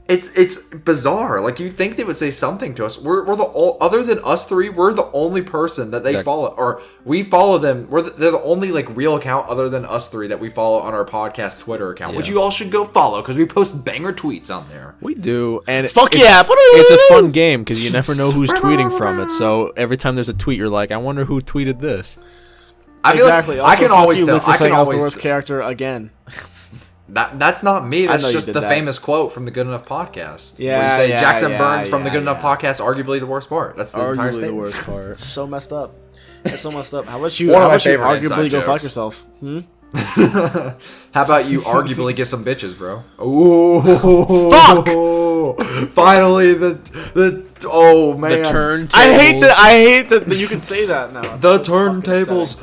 It's bizarre. Like you think they would say something to us. We're the other than us three. We're the only person that they follow, or we follow them. They're the only like real account other than us three that we follow on our podcast Twitter account, which you all should go follow because we post banger tweets on there.
We do, and
fuck yeah!
It's a fun game because you never know who's tweeting from it. So every time there's a tweet, you're like, I wonder who tweeted this.
Exactly.
I can always tell. I can always
the worst character again.
That's not me. That's just the famous quote from the Good Enough podcast. Yeah, where you say Jackson Burns from the Good Enough podcast, arguably the worst part. That's the entire statement.
The worst part.
It's so messed up. That's so messed up. How about you?
One
How
of my
about you
favorite
arguably
inside
go fuck
jokes.
yourself?
How about you arguably get some bitches, bro? Ooh,
Fuck!
Finally, the oh man,
The turntables.
I hate that you can say that now.
the turntables.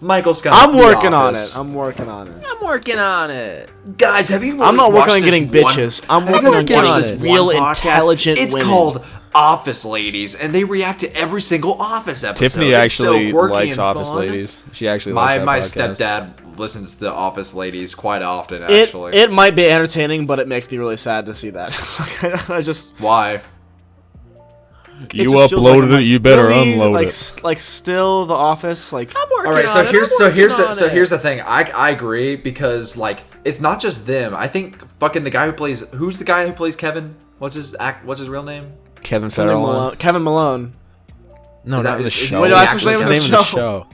Michael Scott.
I'm
The
working on
Office.
it. I'm working on it.
I'm working on it.
Guys, have you?
I'm not working
watched
on getting
this one-
bitches. I'm
have you
working on
working
getting
on
this
it.
real
one podcast?
intelligent
It's
women.
called Office Ladies, and they react to every single Office episode.
Tiffany
It's
actually
so quirky
likes
and
Office
fun.
Ladies. She actually likes
My
that podcast.
stepdad listens to Office Ladies quite often. Actually,
It might be entertaining, but it makes me really sad to see that. I just
why?
You
just feels
uploaded
I'm
it. You better
really?
unload
like,
it.
Like still The Office. Like
I'm working
All right,
on
so
it.
here's the thing. I agree because like it's not just them. I think fucking the guy who's the guy who plays Kevin? What's his real name?
Kevin
something
Federline.
Malone, Kevin Malone.
No,
Is
not
that-
in the
is-
show.
wait, no,
that's
his
That's
name
the
in
name
the
of the show.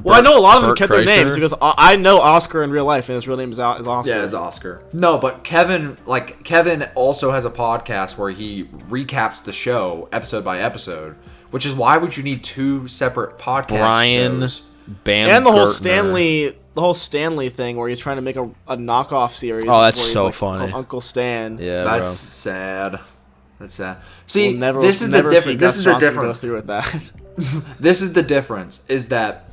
Well, I know a lot of them
Burt
kept their
Kreischer?
names because I know Oscar in real life, and his real name is Oscar.
Yeah, it's Oscar. No, but Kevin also has a podcast where he recaps the show episode by episode, which is why would you need two separate podcast
Brian
shows?
Bam
And the whole
Gertner.
Stanley thing where he's trying to make a knockoff series.
Oh, that's
where he's
so
like
funny.
Uncle Stan.
Yeah,
That's
bro.
sad. That's sad. See,
We'll never,
this is
never
the
see
difference. This
Gus
is the
Johnson
difference.
Go through with that.
This is the difference. Is that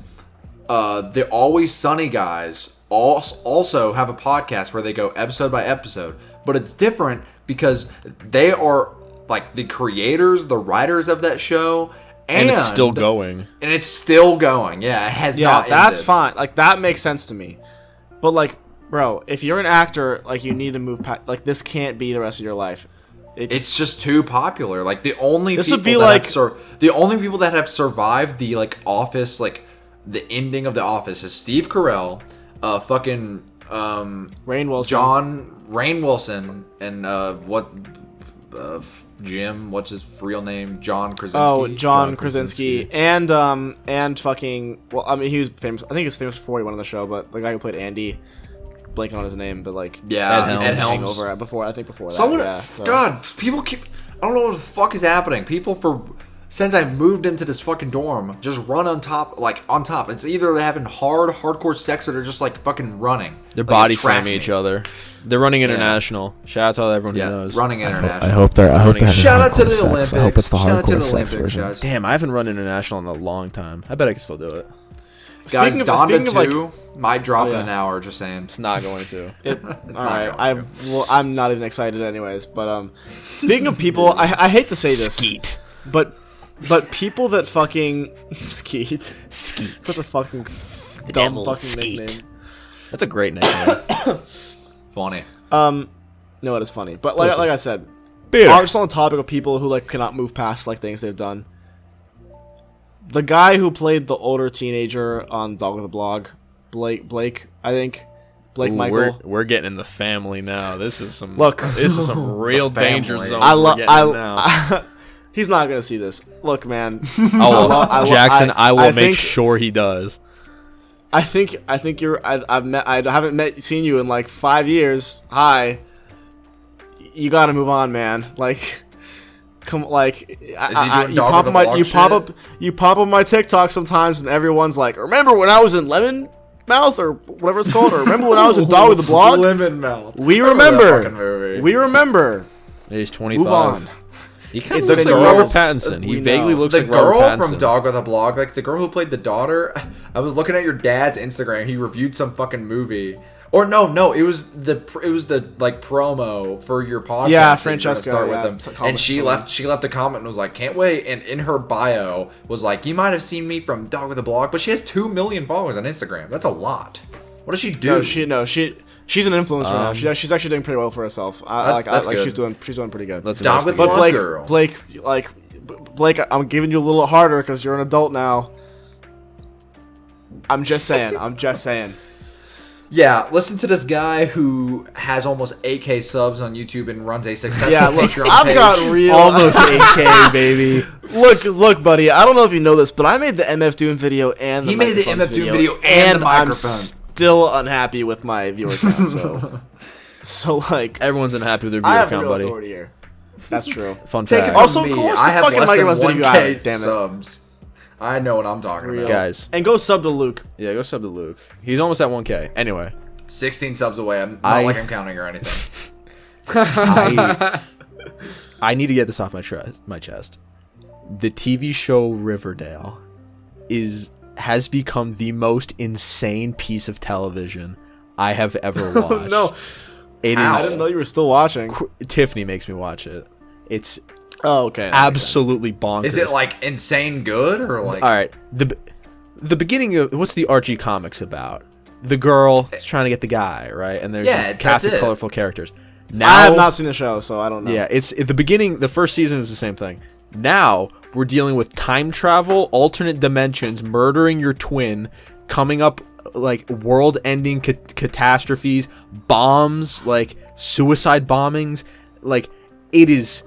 the Always Sunny guys also have a podcast where they go episode by episode, but it's different because they are like the creators, the writers of that show,
And it's still going.
And it's still going. Yeah, it has
Yeah,
not.
that's
ended.
fine. Like that makes sense to me. But like, bro, if you're an actor, like you need to move past. Like this can't be the rest of your life.
It's just too popular. Like the only
This
people
would be
that
like-
the only people that have survived the like Office, like the ending of the Office, is Steve Carell, fucking
Rainn Wilson.
John Rainn Wilson, and Jim, what's his real name? John Krasinski.
Oh, John Krasinski, and fucking. Well, I mean, he was famous. I think he was famous before he went on the show, but the guy who played Andy, blanking on his name, but like
Yeah,
Ed Helms.
Hangover before. I think before that.
Someone,
yeah, so.
God, people keep. I don't know what the fuck is happening. People since I've moved into this fucking dorm, just run on top. It's either they're having hardcore sex or they're just like fucking running.
They're
like,
body
tracking
slamming each
me.
other. They're running international. Shout out to everyone
Yeah,
who knows.
running international.
I hope they're having
Shout out to the
hardcore
Olympics.
sex. I hope it's the
Shout out to
hardcore
the
sex
Olympics,
version.
guys.
Damn, I haven't run international in a long time. I bet I can still do it.
Guys,
Speaking of-
Donda
speaking of, like-
2 might drop in
yeah.
an hour. Just saying.
It's not going to.
All right, I'm not even excited anyways. But speaking of people, I hate to say this,
Skeet.
but people that fucking Skeet, such a fucking dumb
devil,
fucking
Skeet.
nickname.
That's a great nickname.
Funny.
No, it is funny, but like I said,
Beer.
just on the topic of people who like cannot move past like things they've done. The guy who played the older teenager on Dog with a Blog, Blake, I think, Blake
Ooh,
Michael.
We're getting in the family now. This is some
This
is some real
The family.
danger zone.
I
we're
love.
getting in now.
He's not gonna see this. Look, man.
Jackson, I will
I
make
think-
sure he does.
I think you're. I haven't seen you in like 5 years. Hi. You gotta move on, man. Like, come, like,
doing Dog with a Blog
you pop up my TikTok sometimes, and everyone's like, "Remember when I was in Lemon Mouth or whatever it's called, or remember when I was in Dog with a Blog?"
Lemon Mouth.
We
I remember that fucking
remember.
movie.
We remember.
He's 25.
Move on.
He kind of
It's
looks
the
like Robert
girls-
Pattinson. He
we
vaguely
know.
looks
The
like Robert
girl
Pattinson.
from Dog with a Blog, like the girl who played the daughter. I was looking at your dad's Instagram. He reviewed some fucking movie. Or no, it was the like promo for your podcast.
Yeah,
that you were gonna
Francesca,
Start
yeah,
with him,
comment
and she
something.
left a comment and was like, "Can't wait." And in her bio was like, "You might have seen me from Dog with a Blog," but she has 2 million followers on Instagram. That's a lot. What does she do?
She's an influencer now. She's actually doing pretty well for herself.
That's good.
She's doing pretty good.
Let's
Dog with
investigate.
But
Blog
Blake,
girl.
Blake, I'm giving you a little harder because you're an adult now. I'm just saying.
Yeah, listen to this guy who has almost 8K subs on YouTube and runs a successful
Yeah, look,
Patreon
I've
page.
got real
Almost 8K, baby.
Look, buddy. I don't know if you know this, but I made the MF Doom video and the
He made the
microphones
MF Doom video and the
I'm
microphone.
still unhappy with my viewer count. So like,
Everyone's unhappy with their
I
viewer
have
count,
real
buddy.
authority here. That's true.
Fun
Take it
fact.
from
Also, of
me,
course,
I
the
have
fucking
less than
microphones video
1K
out, damn it.
subs. I know what I'm talking about.
Guys.
And go sub to Luke.
Yeah, go sub to Luke. He's almost at 1K. Anyway.
16 subs away. I'm not like I'm counting or anything.
I need to get this off my chest. The TV show Riverdale has become the most insane piece of television I have ever watched.
No. I didn't know you were still watching.
Tiffany makes me watch it. It's
okay.
Absolutely bonkers.
Is it like insane good or like?
All right, the beginning of what's the Archie comics about? The girl is trying to get the guy, right? And there's this cast of colorful characters. Now,
I have not seen the show, so I don't know.
Yeah, it's at the beginning. The first season is the same thing. Now we're dealing with time travel, alternate dimensions, murdering your twin, coming up like world-ending catastrophes, bombs, like suicide bombings. Like it is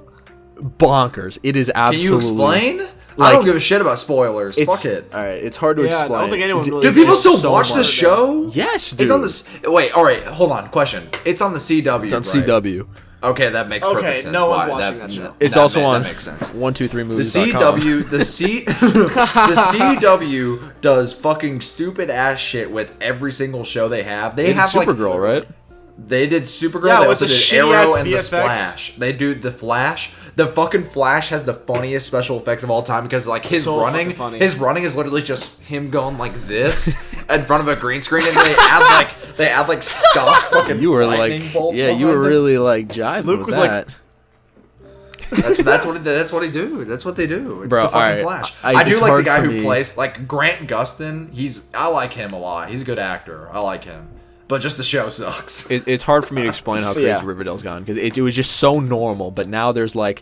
bonkers. It is absolutely.
Can you explain? I don't give a shit about spoilers. Fuck it.
All right, it's hard to explain.
I don't think anyone really
do people still watch the show?
Yes, dude.
It's on this. Wait, all right, hold on. Question. It's on the CW.
It's on
right?
CW.
Okay, that makes perfect sense.
No one's watching that show.
It's also on
that makes sense.
123movies.com.
The CW does fucking stupid ass shit with every single show they have. They have
Supergirl, right?
They did Supergirl.
Yeah,
they
with
also
the
did
shitty
Arrow
ass
and the
VFX.
Splash. They do the Flash. The fucking Flash has the funniest special effects of all time because like his running is literally just him going like this in front of a green screen, and they add like stock fucking lightning bolts.
Yeah, you were really like jiving
Luke
with
was
that.
That's what they do. That's what they do. It's
Bro,
the fucking Flash. I do like the guy who plays like Grant Gustin. I like him a lot. He's a good actor. I like him. But just the show sucks.
It's hard for me to explain how crazy Riverdale's gone because it was just so normal. But now there's like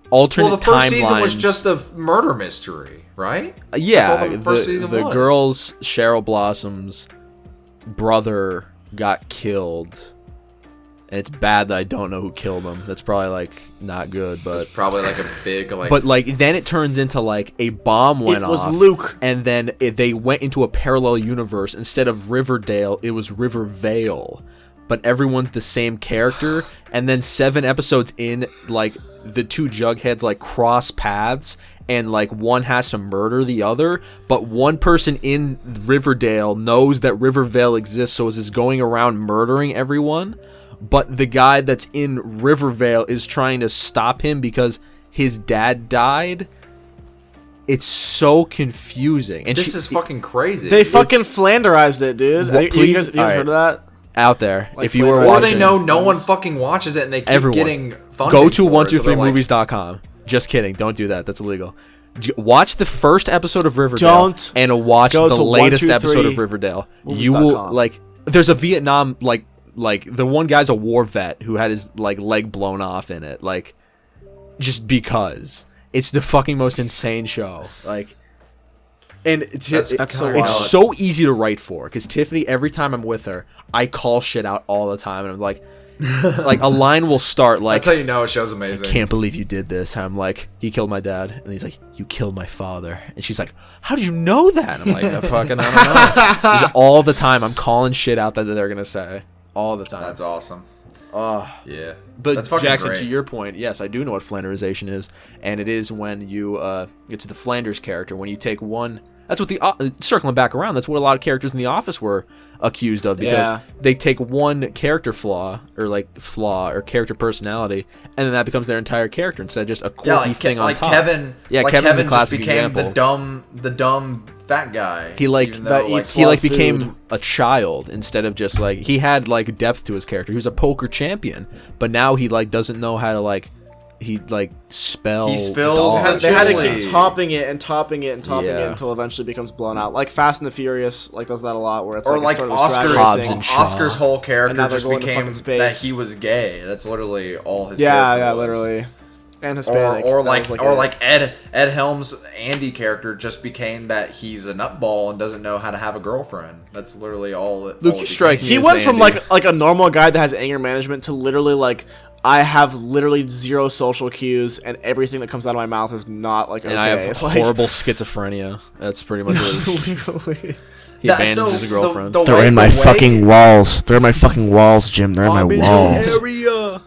alternate timelines.
Well, the first season was just a murder mystery, right?
Yeah,
That's all the first season
the
was.
girl's Cheryl Blossom's brother got killed. And it's bad that I don't know who killed him. That's probably like not good, but
it's probably like a big like.
But like then it turns into like a bomb went off.
It was Luke,
and then they went into a parallel universe. Instead of Riverdale, it was Rivervale. But everyone's the same character. And then 7 episodes in, like the two Jugheads like cross paths, and like one has to murder the other. But one person in Riverdale knows that Rivervale exists, so is going around murdering everyone. But the guy that's in Rivervale is trying to stop him because his dad died. It's so confusing. And
this is fucking crazy.
They fucking Flanderized it, dude. You guys heard of that?
Out there.
Like
if you were
or
watching.
they know no one fucking watches it and they keep getting funding.
Go to 123movies.com. Just kidding. Don't do that. That's illegal. Watch the first episode of Riverdale and watch the latest episode of Riverdale. You will like. There's a Vietnam like the one guy's a war vet who had his like leg blown off in it, like just because it's the fucking most insane show. Like, and
that's so
it's so easy to write for because Tiffany, every time I'm with her, I call shit out all the time, and I'm like a line will start like,
that's how you know a show's amazing.
I can't believe you did this. I'm like, he killed my dad, and he's like, you killed my father, and she's like, how did you know that? I'm like, I don't know. All the time I'm calling shit out that they're gonna say. All the time.
That's awesome. Yeah.
But
that's fucking
Jackson,
great.
to your point, yes, I do know what Flanderization is, and it is when you get to the Flanders character when you take one. That's what circling back around. That's what a lot of characters in The Office were accused of because they take one character flaw or character personality, and then that becomes their entire character instead of just a quirky thing on top.
Kevin
Kevin's a classic
just became
example.
the dumb fat guy.
He became a child instead of just like he had like depth to his character. He was a poker champion, but now he like doesn't know how to like spell.
He spills.
They had to keep topping it until eventually it becomes blown out. Like Fast and the Furious, like does that a lot, where it's
or
like
Oscar's whole character just became that he was gay. That's literally all his.
Yeah, literally. And Hispanic.
Or like Ed Helms' Andy character just became that he's a nutball and doesn't know how to have a girlfriend. That's literally all.
Luke, you strike me.
He went from like a normal guy that has anger management to literally like, I have literally 0 social cues and everything that comes out of my mouth is not like okay.
And I have horrible schizophrenia. That's pretty much what it is.
Literally.
He abandons his girlfriend.
They're in my fucking walls. They're in my fucking walls, Jim. They're in my walls.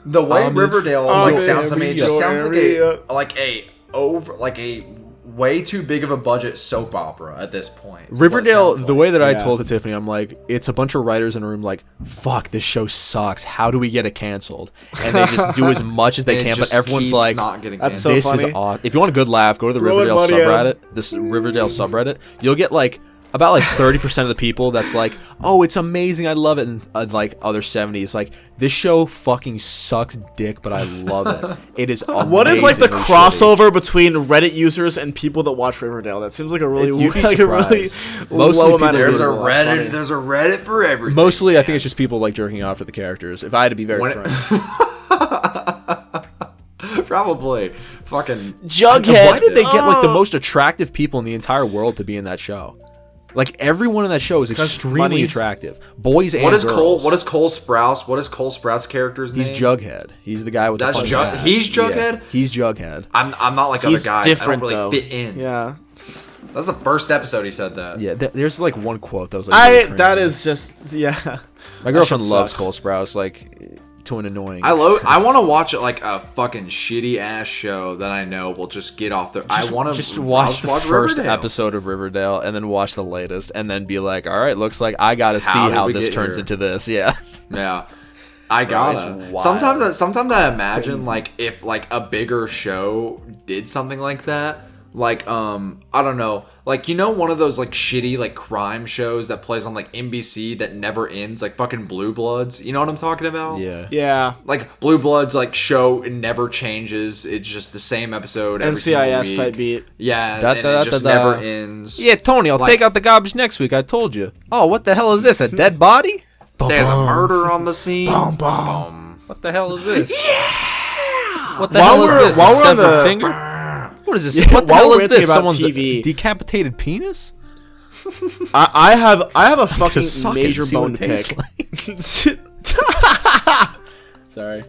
The way Riverdale sounds to me, it just sounds like a way too big of a budget soap opera at this point.
Riverdale, the way that I told it to Tiffany, I'm like, it's a bunch of writers in a room like, fuck, this show sucks. How do we get it canceled? And they just do as much as they can, but everyone's like,
not getting
that's so
this
funny.
is awesome. If you want a good laugh, go to the Riverdale subreddit. This Riverdale subreddit. You'll get like about like 30% of the people that's like, oh, it's amazing, I love it, and like other 70s like, this show fucking sucks dick, but I love it. It is amazing.
What is like the crossover between Reddit users and people that watch Riverdale? That seems like a really low amount of
there's a Reddit for everything.
Mostly, I think it's just people like jerking off at the characters. If I had to be very frank.
Probably fucking
Jughead.
Why did they get like the most attractive people in the entire world to be in that show? Like everyone in that show is extremely attractive, boys and girls.
What is Cole Sprouse? What is Cole Sprouse's character's name?
He's Jughead. He's the guy with the funny hat.
He's Jughead.
Yeah, he's Jughead.
I'm not like other guys.
Different,
I don't really fit in.
Yeah,
that's the first episode he said that.
Yeah, there's like one quote that was like, really
that is just
My girlfriend loves Cole Sprouse like to an annoying.
I want to watch it like a fucking shitty ass show that I know will just get off the. I want to
just watch the first
Riverdale.
episode of Riverdale and then watch the latest and then be like, all right, looks like I gotta see how this turns into this. Yeah.
Yeah. I gotta. Sometimes I imagine like if like a bigger show did something like that. Like I don't know, like you know one of those like shitty like crime shows that plays on like NBC that never ends, like fucking Blue Bloods. You know what I'm talking about?
Yeah.
Like Blue Bloods like show, it never changes. It's just the same episode every
NCIS
week.
type beat.
Yeah, and it just never ends.
Yeah, Tony, I'll take out the garbage next week. I told you. Oh, what the hell is this? A dead body?
There's a murder on the scene.
What the hell is this?
Yeah.
What the hell is this? A severed finger? What is this? What the hell is this? Someone's decapitated penis?
I have a fucking major bone to pick.
Sorry.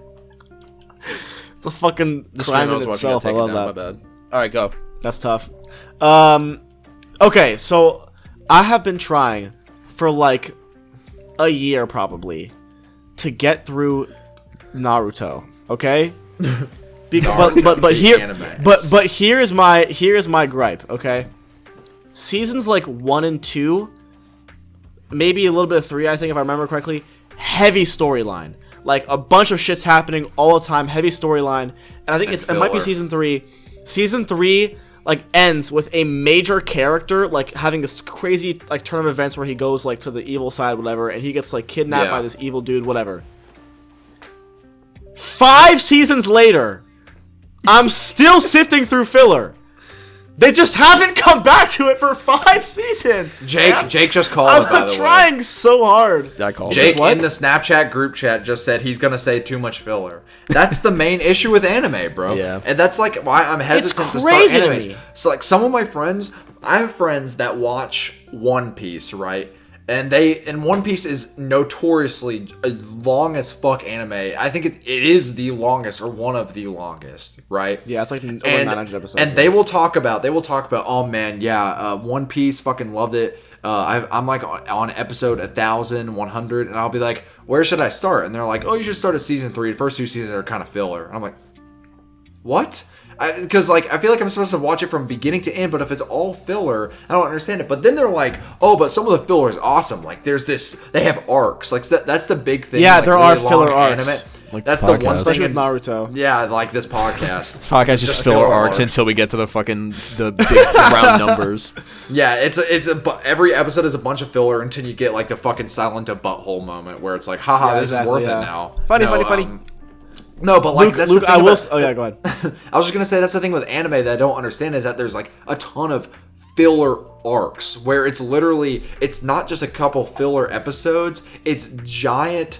It's a fucking crime in itself. I love that.
My bad. All right, go.
That's tough. Okay, so I have been trying for like a year probably to get through Naruto. Okay. But here's my gripe, okay? Seasons like 1 and 2, maybe a little bit of 3, I think if I remember correctly, heavy storyline. Like a bunch of shit's happening all the time, heavy storyline. And I think it might be season 3. Season 3 like ends with a major character like having this crazy like turn of events where he goes like to the evil side, whatever, and he gets like kidnapped by this evil dude, whatever. 5 seasons later, I'm still sifting through filler. They just haven't come back to it for 5 seasons.
Jake just called it, by the way.
I'm trying so hard.
I called
Jake in the Snapchat group chat just said he's going to say too much filler. That's the main issue with anime, bro.
Yeah.
And that's like why I'm hesitant to start animes. So like some of my friends, I have friends that watch One Piece, right? And One Piece is notoriously a long as fuck anime. I think it is the longest or one of the longest, right?
Yeah, it's like over 900 episodes.
And they will talk about, oh man, yeah, One Piece, fucking loved it. I'm like on episode 1,100, and I'll be like, where should I start? And they're like, oh, you should start at season 3. The first 2 seasons are kind of filler. And I'm like, what? Because like I feel like I'm supposed to watch it from beginning to end, but if it's all filler, I don't understand it. But then they're like, oh, but some of the filler is awesome. Like there's this, they have arcs. Like that's the big thing.
Yeah,
like,
there
really
are filler arcs.
Anime.
Like
that's
the
one,
especially with Naruto.
Yeah, like this podcast.
This podcast just filler arcs until we get to the big round numbers.
Yeah, every episode is a bunch of filler until you get like the fucking silent a butthole moment where it's like, haha, this is worth it now.
Funny.
No, but like
Luke, I will. Oh yeah, go ahead.
I was just gonna say that's the thing with anime that I don't understand is that there's like a ton of filler arcs where it's not just a couple filler episodes, it's giant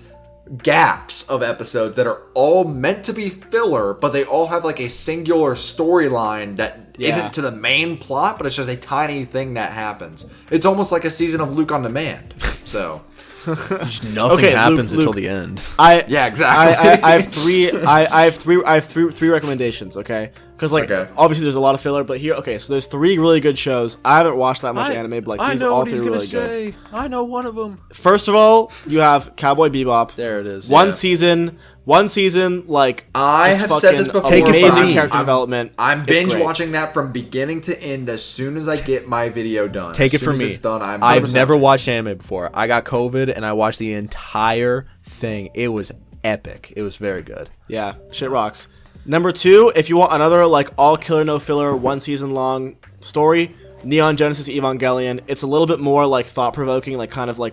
gaps of episodes that are all meant to be filler, but they all have like a singular storyline that isn't to the main plot, but it's just a tiny thing that happens. It's almost like a season of Luke on Demand. So
Just nothing happens until the end.
Yeah, exactly.
I have three recommendations. Okay, because obviously there's a lot of filler, but here, so there's 3 really good shows. I haven't watched that much anime, but these all 3 really good.
I know one of them.
First of all, you have Cowboy Bebop.
There it is.
One season,
I have said this before.
Amazing character development.
I'm binge watching that from beginning to end as soon as I get my video done.
Take it from me.
It's done,
I've never watched anime before. I got COVID and I watched the entire thing. It was epic. It was very good.
Yeah, shit rocks. Number 2, if you want another all killer no filler 1 season long story, Neon Genesis Evangelion. It's a little bit more thought provoking,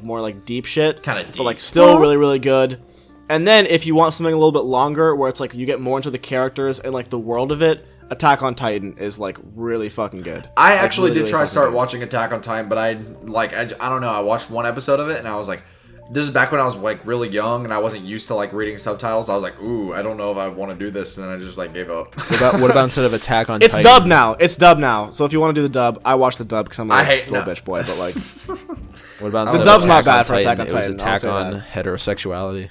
more deep shit.
Kind of deep,
but still really really good. And then if you want something a little bit longer, where it's you get more into the characters and the world of it, Attack on Titan is really fucking good.
I actually did try to start watching Attack on Titan, but I don't know. I watched 1 episode of it and I was like, this is back when I was really young and I wasn't used to reading subtitles. I was like, ooh, I don't know if I want to do this, and then I just gave up.
What about instead of Attack on
Titan? It's dubbed now. So if you want to do the dub, I watch the dub because I'm a little bitch boy. But
what about
the dub's not bad for Attack on Titan?
It was Attack on heterosexuality.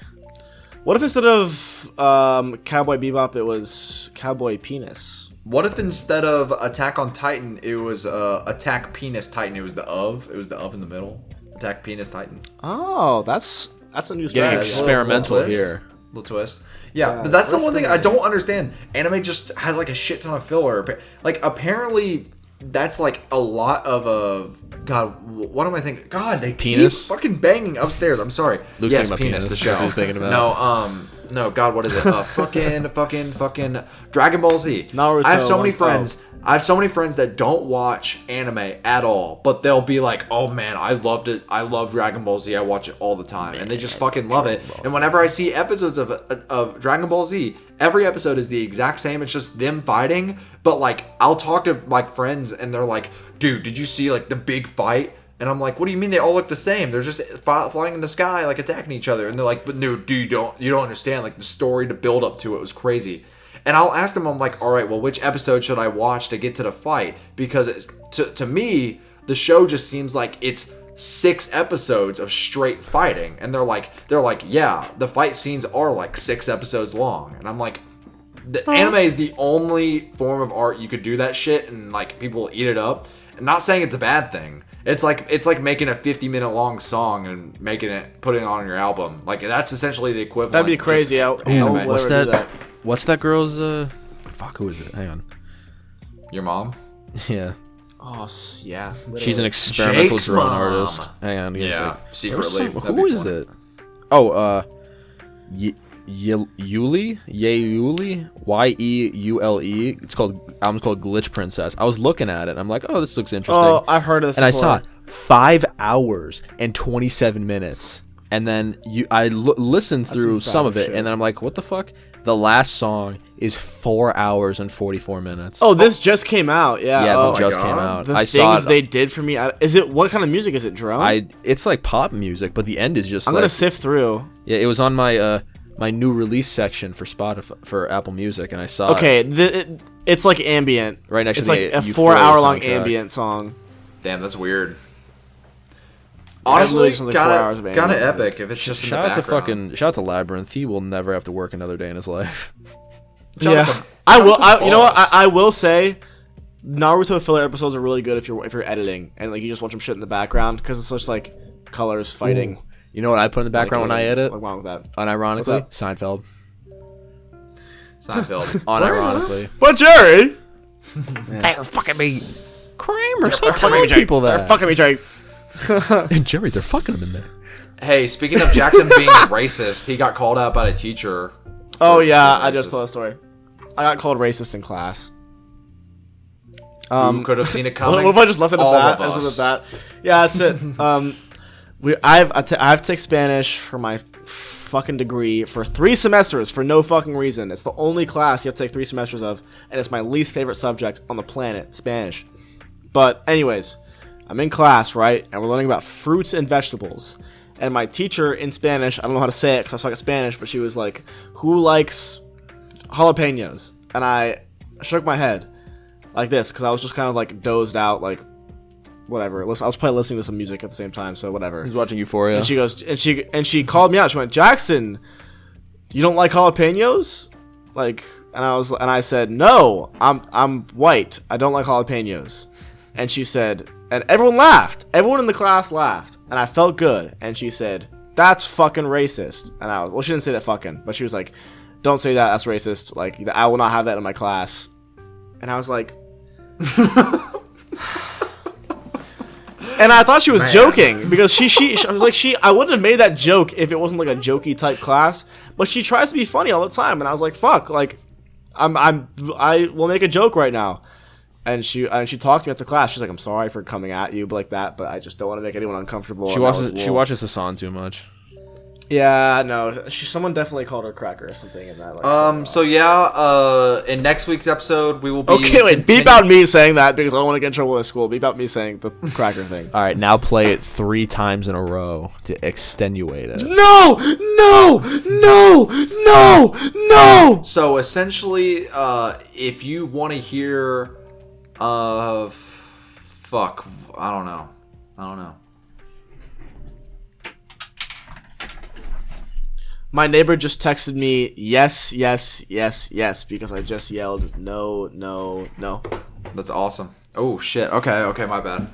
What if instead of Cowboy Bebop, it was Cowboy Penis?
What if instead of Attack on Titan, it was Attack Penis Titan? It was the of in the middle. Attack Penis Titan.
Oh, that's a new strategy.
Getting experimental here.
Little twist. Yeah, but that's the one thing I don't understand. Anime just has a shit ton of filler. Apparently that's a lot of God, what am I thinking? God, they
penis?
keep fucking banging upstairs. I'm sorry.
Luke's
yes,
thinking
penis,
about
the show.
That's what he's thinking about.
No, God, what is it? Fucking Dragon Ball Z.
Naruto.
I have so many friends. I have so many friends that don't watch anime at all, but they'll be like, "Oh man, I loved it. I love Dragon Ball Z. I watch it all the time," and they just fucking love it. And whenever I see episodes of Dragon Ball Z, every episode is the exact same. It's just them fighting. But I'll talk to friends, and they're like, "Dude, did you see the big fight?" And I'm like, what do you mean they all look the same? They're just flying in the sky, attacking each other. And they're like, but no, dude, you don't understand. The story to build up to it was crazy. And I'll ask them, I'm like, all right, well, which episode should I watch to get to the fight? Because to me, the show just seems like it's 6 episodes of straight fighting. And they're like, yeah, the fight scenes are 6 episodes long. And I'm like, the anime is the only form of art you could do that shit and people will eat it up. I'm not saying it's a bad thing. It's like making a 50-minute long song and putting it on your album. That's essentially the equivalent.
That'd be crazy.
What's that girl's? Fuck, who is it? Hang on.
Your mom?
Yeah.
Oh yeah. Literally.
She's an experimental
Jake's
drone
mom.
artist. Hang on.
Yeah. Secretly.
Who is it? Oh, Yuli, Yeule. It's called album's called Glitch Princess. I was looking at it. I'm like, oh, this looks interesting.
Oh, I've heard of this.
And
before.
I saw it 5 hours and 27 minutes. And then I listened through some of it, and then I'm like, what the fuck? The last song is 4 hours and 44 minutes.
Oh, this just came out. Yeah.
Yeah, this just came out.
The things they did for me. Is it what kind of music is it? Drone?
It's pop music, but the end is just.
I'm gonna sift through.
Yeah, it was on my my new release section for Spotify for Apple Music, and I saw.
Okay, it's ambient.
Right next
it's
to the
a 4-hour-long ambient song.
Damn, that's weird. Honestly, kind of epic if it's just in the background.
Shout out to Labyrinth. He will never have to work another day in his life.
Yeah, I will. You know what? I will say, Naruto filler episodes are really good if you're editing and you just watch them shit in the background because it's just colors fighting.
Ooh. You know what I put in the background when I edit?
What's wrong with that?
Unironically, Seinfeld.
Unironically.
But Jerry,
they're fucking me. Kramer, stop telling people that.
They're fucking me, Jerry.
And Jerry, they're fucking him in there.
Hey, speaking of Jackson being racist, he got called out by a teacher.
Oh yeah, I just told a story. I got called racist in class.
Who could have seen it coming?
What if I just left it at that? Yeah, that's it. I have to take Spanish for my fucking degree for 3 semesters for no fucking reason. It's the only class you have to take 3 semesters of, and it's my least favorite subject on the planet, Spanish. But anyways, I'm in class, right? And we're learning about fruits and vegetables. And my teacher in Spanish, I don't know how to say it because I suck at Spanish, but she was like, who likes jalapenos? And I shook my head like this because I was just kind of dozed out, whatever. I was probably listening to some music at the same time, so whatever.
He's watching Euphoria.
And she goes, and she called me out. She went, Jackson, you don't like jalapenos? Like, and I said, no, I'm white. I don't like jalapenos. And she said, and everyone laughed. Everyone in the class laughed, and I felt good. And she said, that's fucking racist. And she didn't say that fucking, but she was like, don't say that. That's racist. Like, I will not have that in my class. And I was like. And I thought she was joking because she I was like I wouldn't have made that joke if it wasn't like a jokey type class, but she tries to be funny all the time, and I was like, fuck, like I will make a joke right now. And she talked to me at the class. She's like, I'm sorry for coming at you like that, but I just don't want to make anyone uncomfortable.
She watches Hassan too much.
Yeah, no. Someone definitely called her cracker or something in that.
In next week's episode, we will be.
Okay, wait. Beep out me saying that because I don't want to get in trouble at school. Beep out me saying the cracker thing.
All right, now play it 3 times in a row to extenuate it.
No!
So essentially, if you want to hear, fuck, I don't know.
My neighbor just texted me, yes, because I just yelled, no.
That's awesome. Oh, shit. Okay, my bad.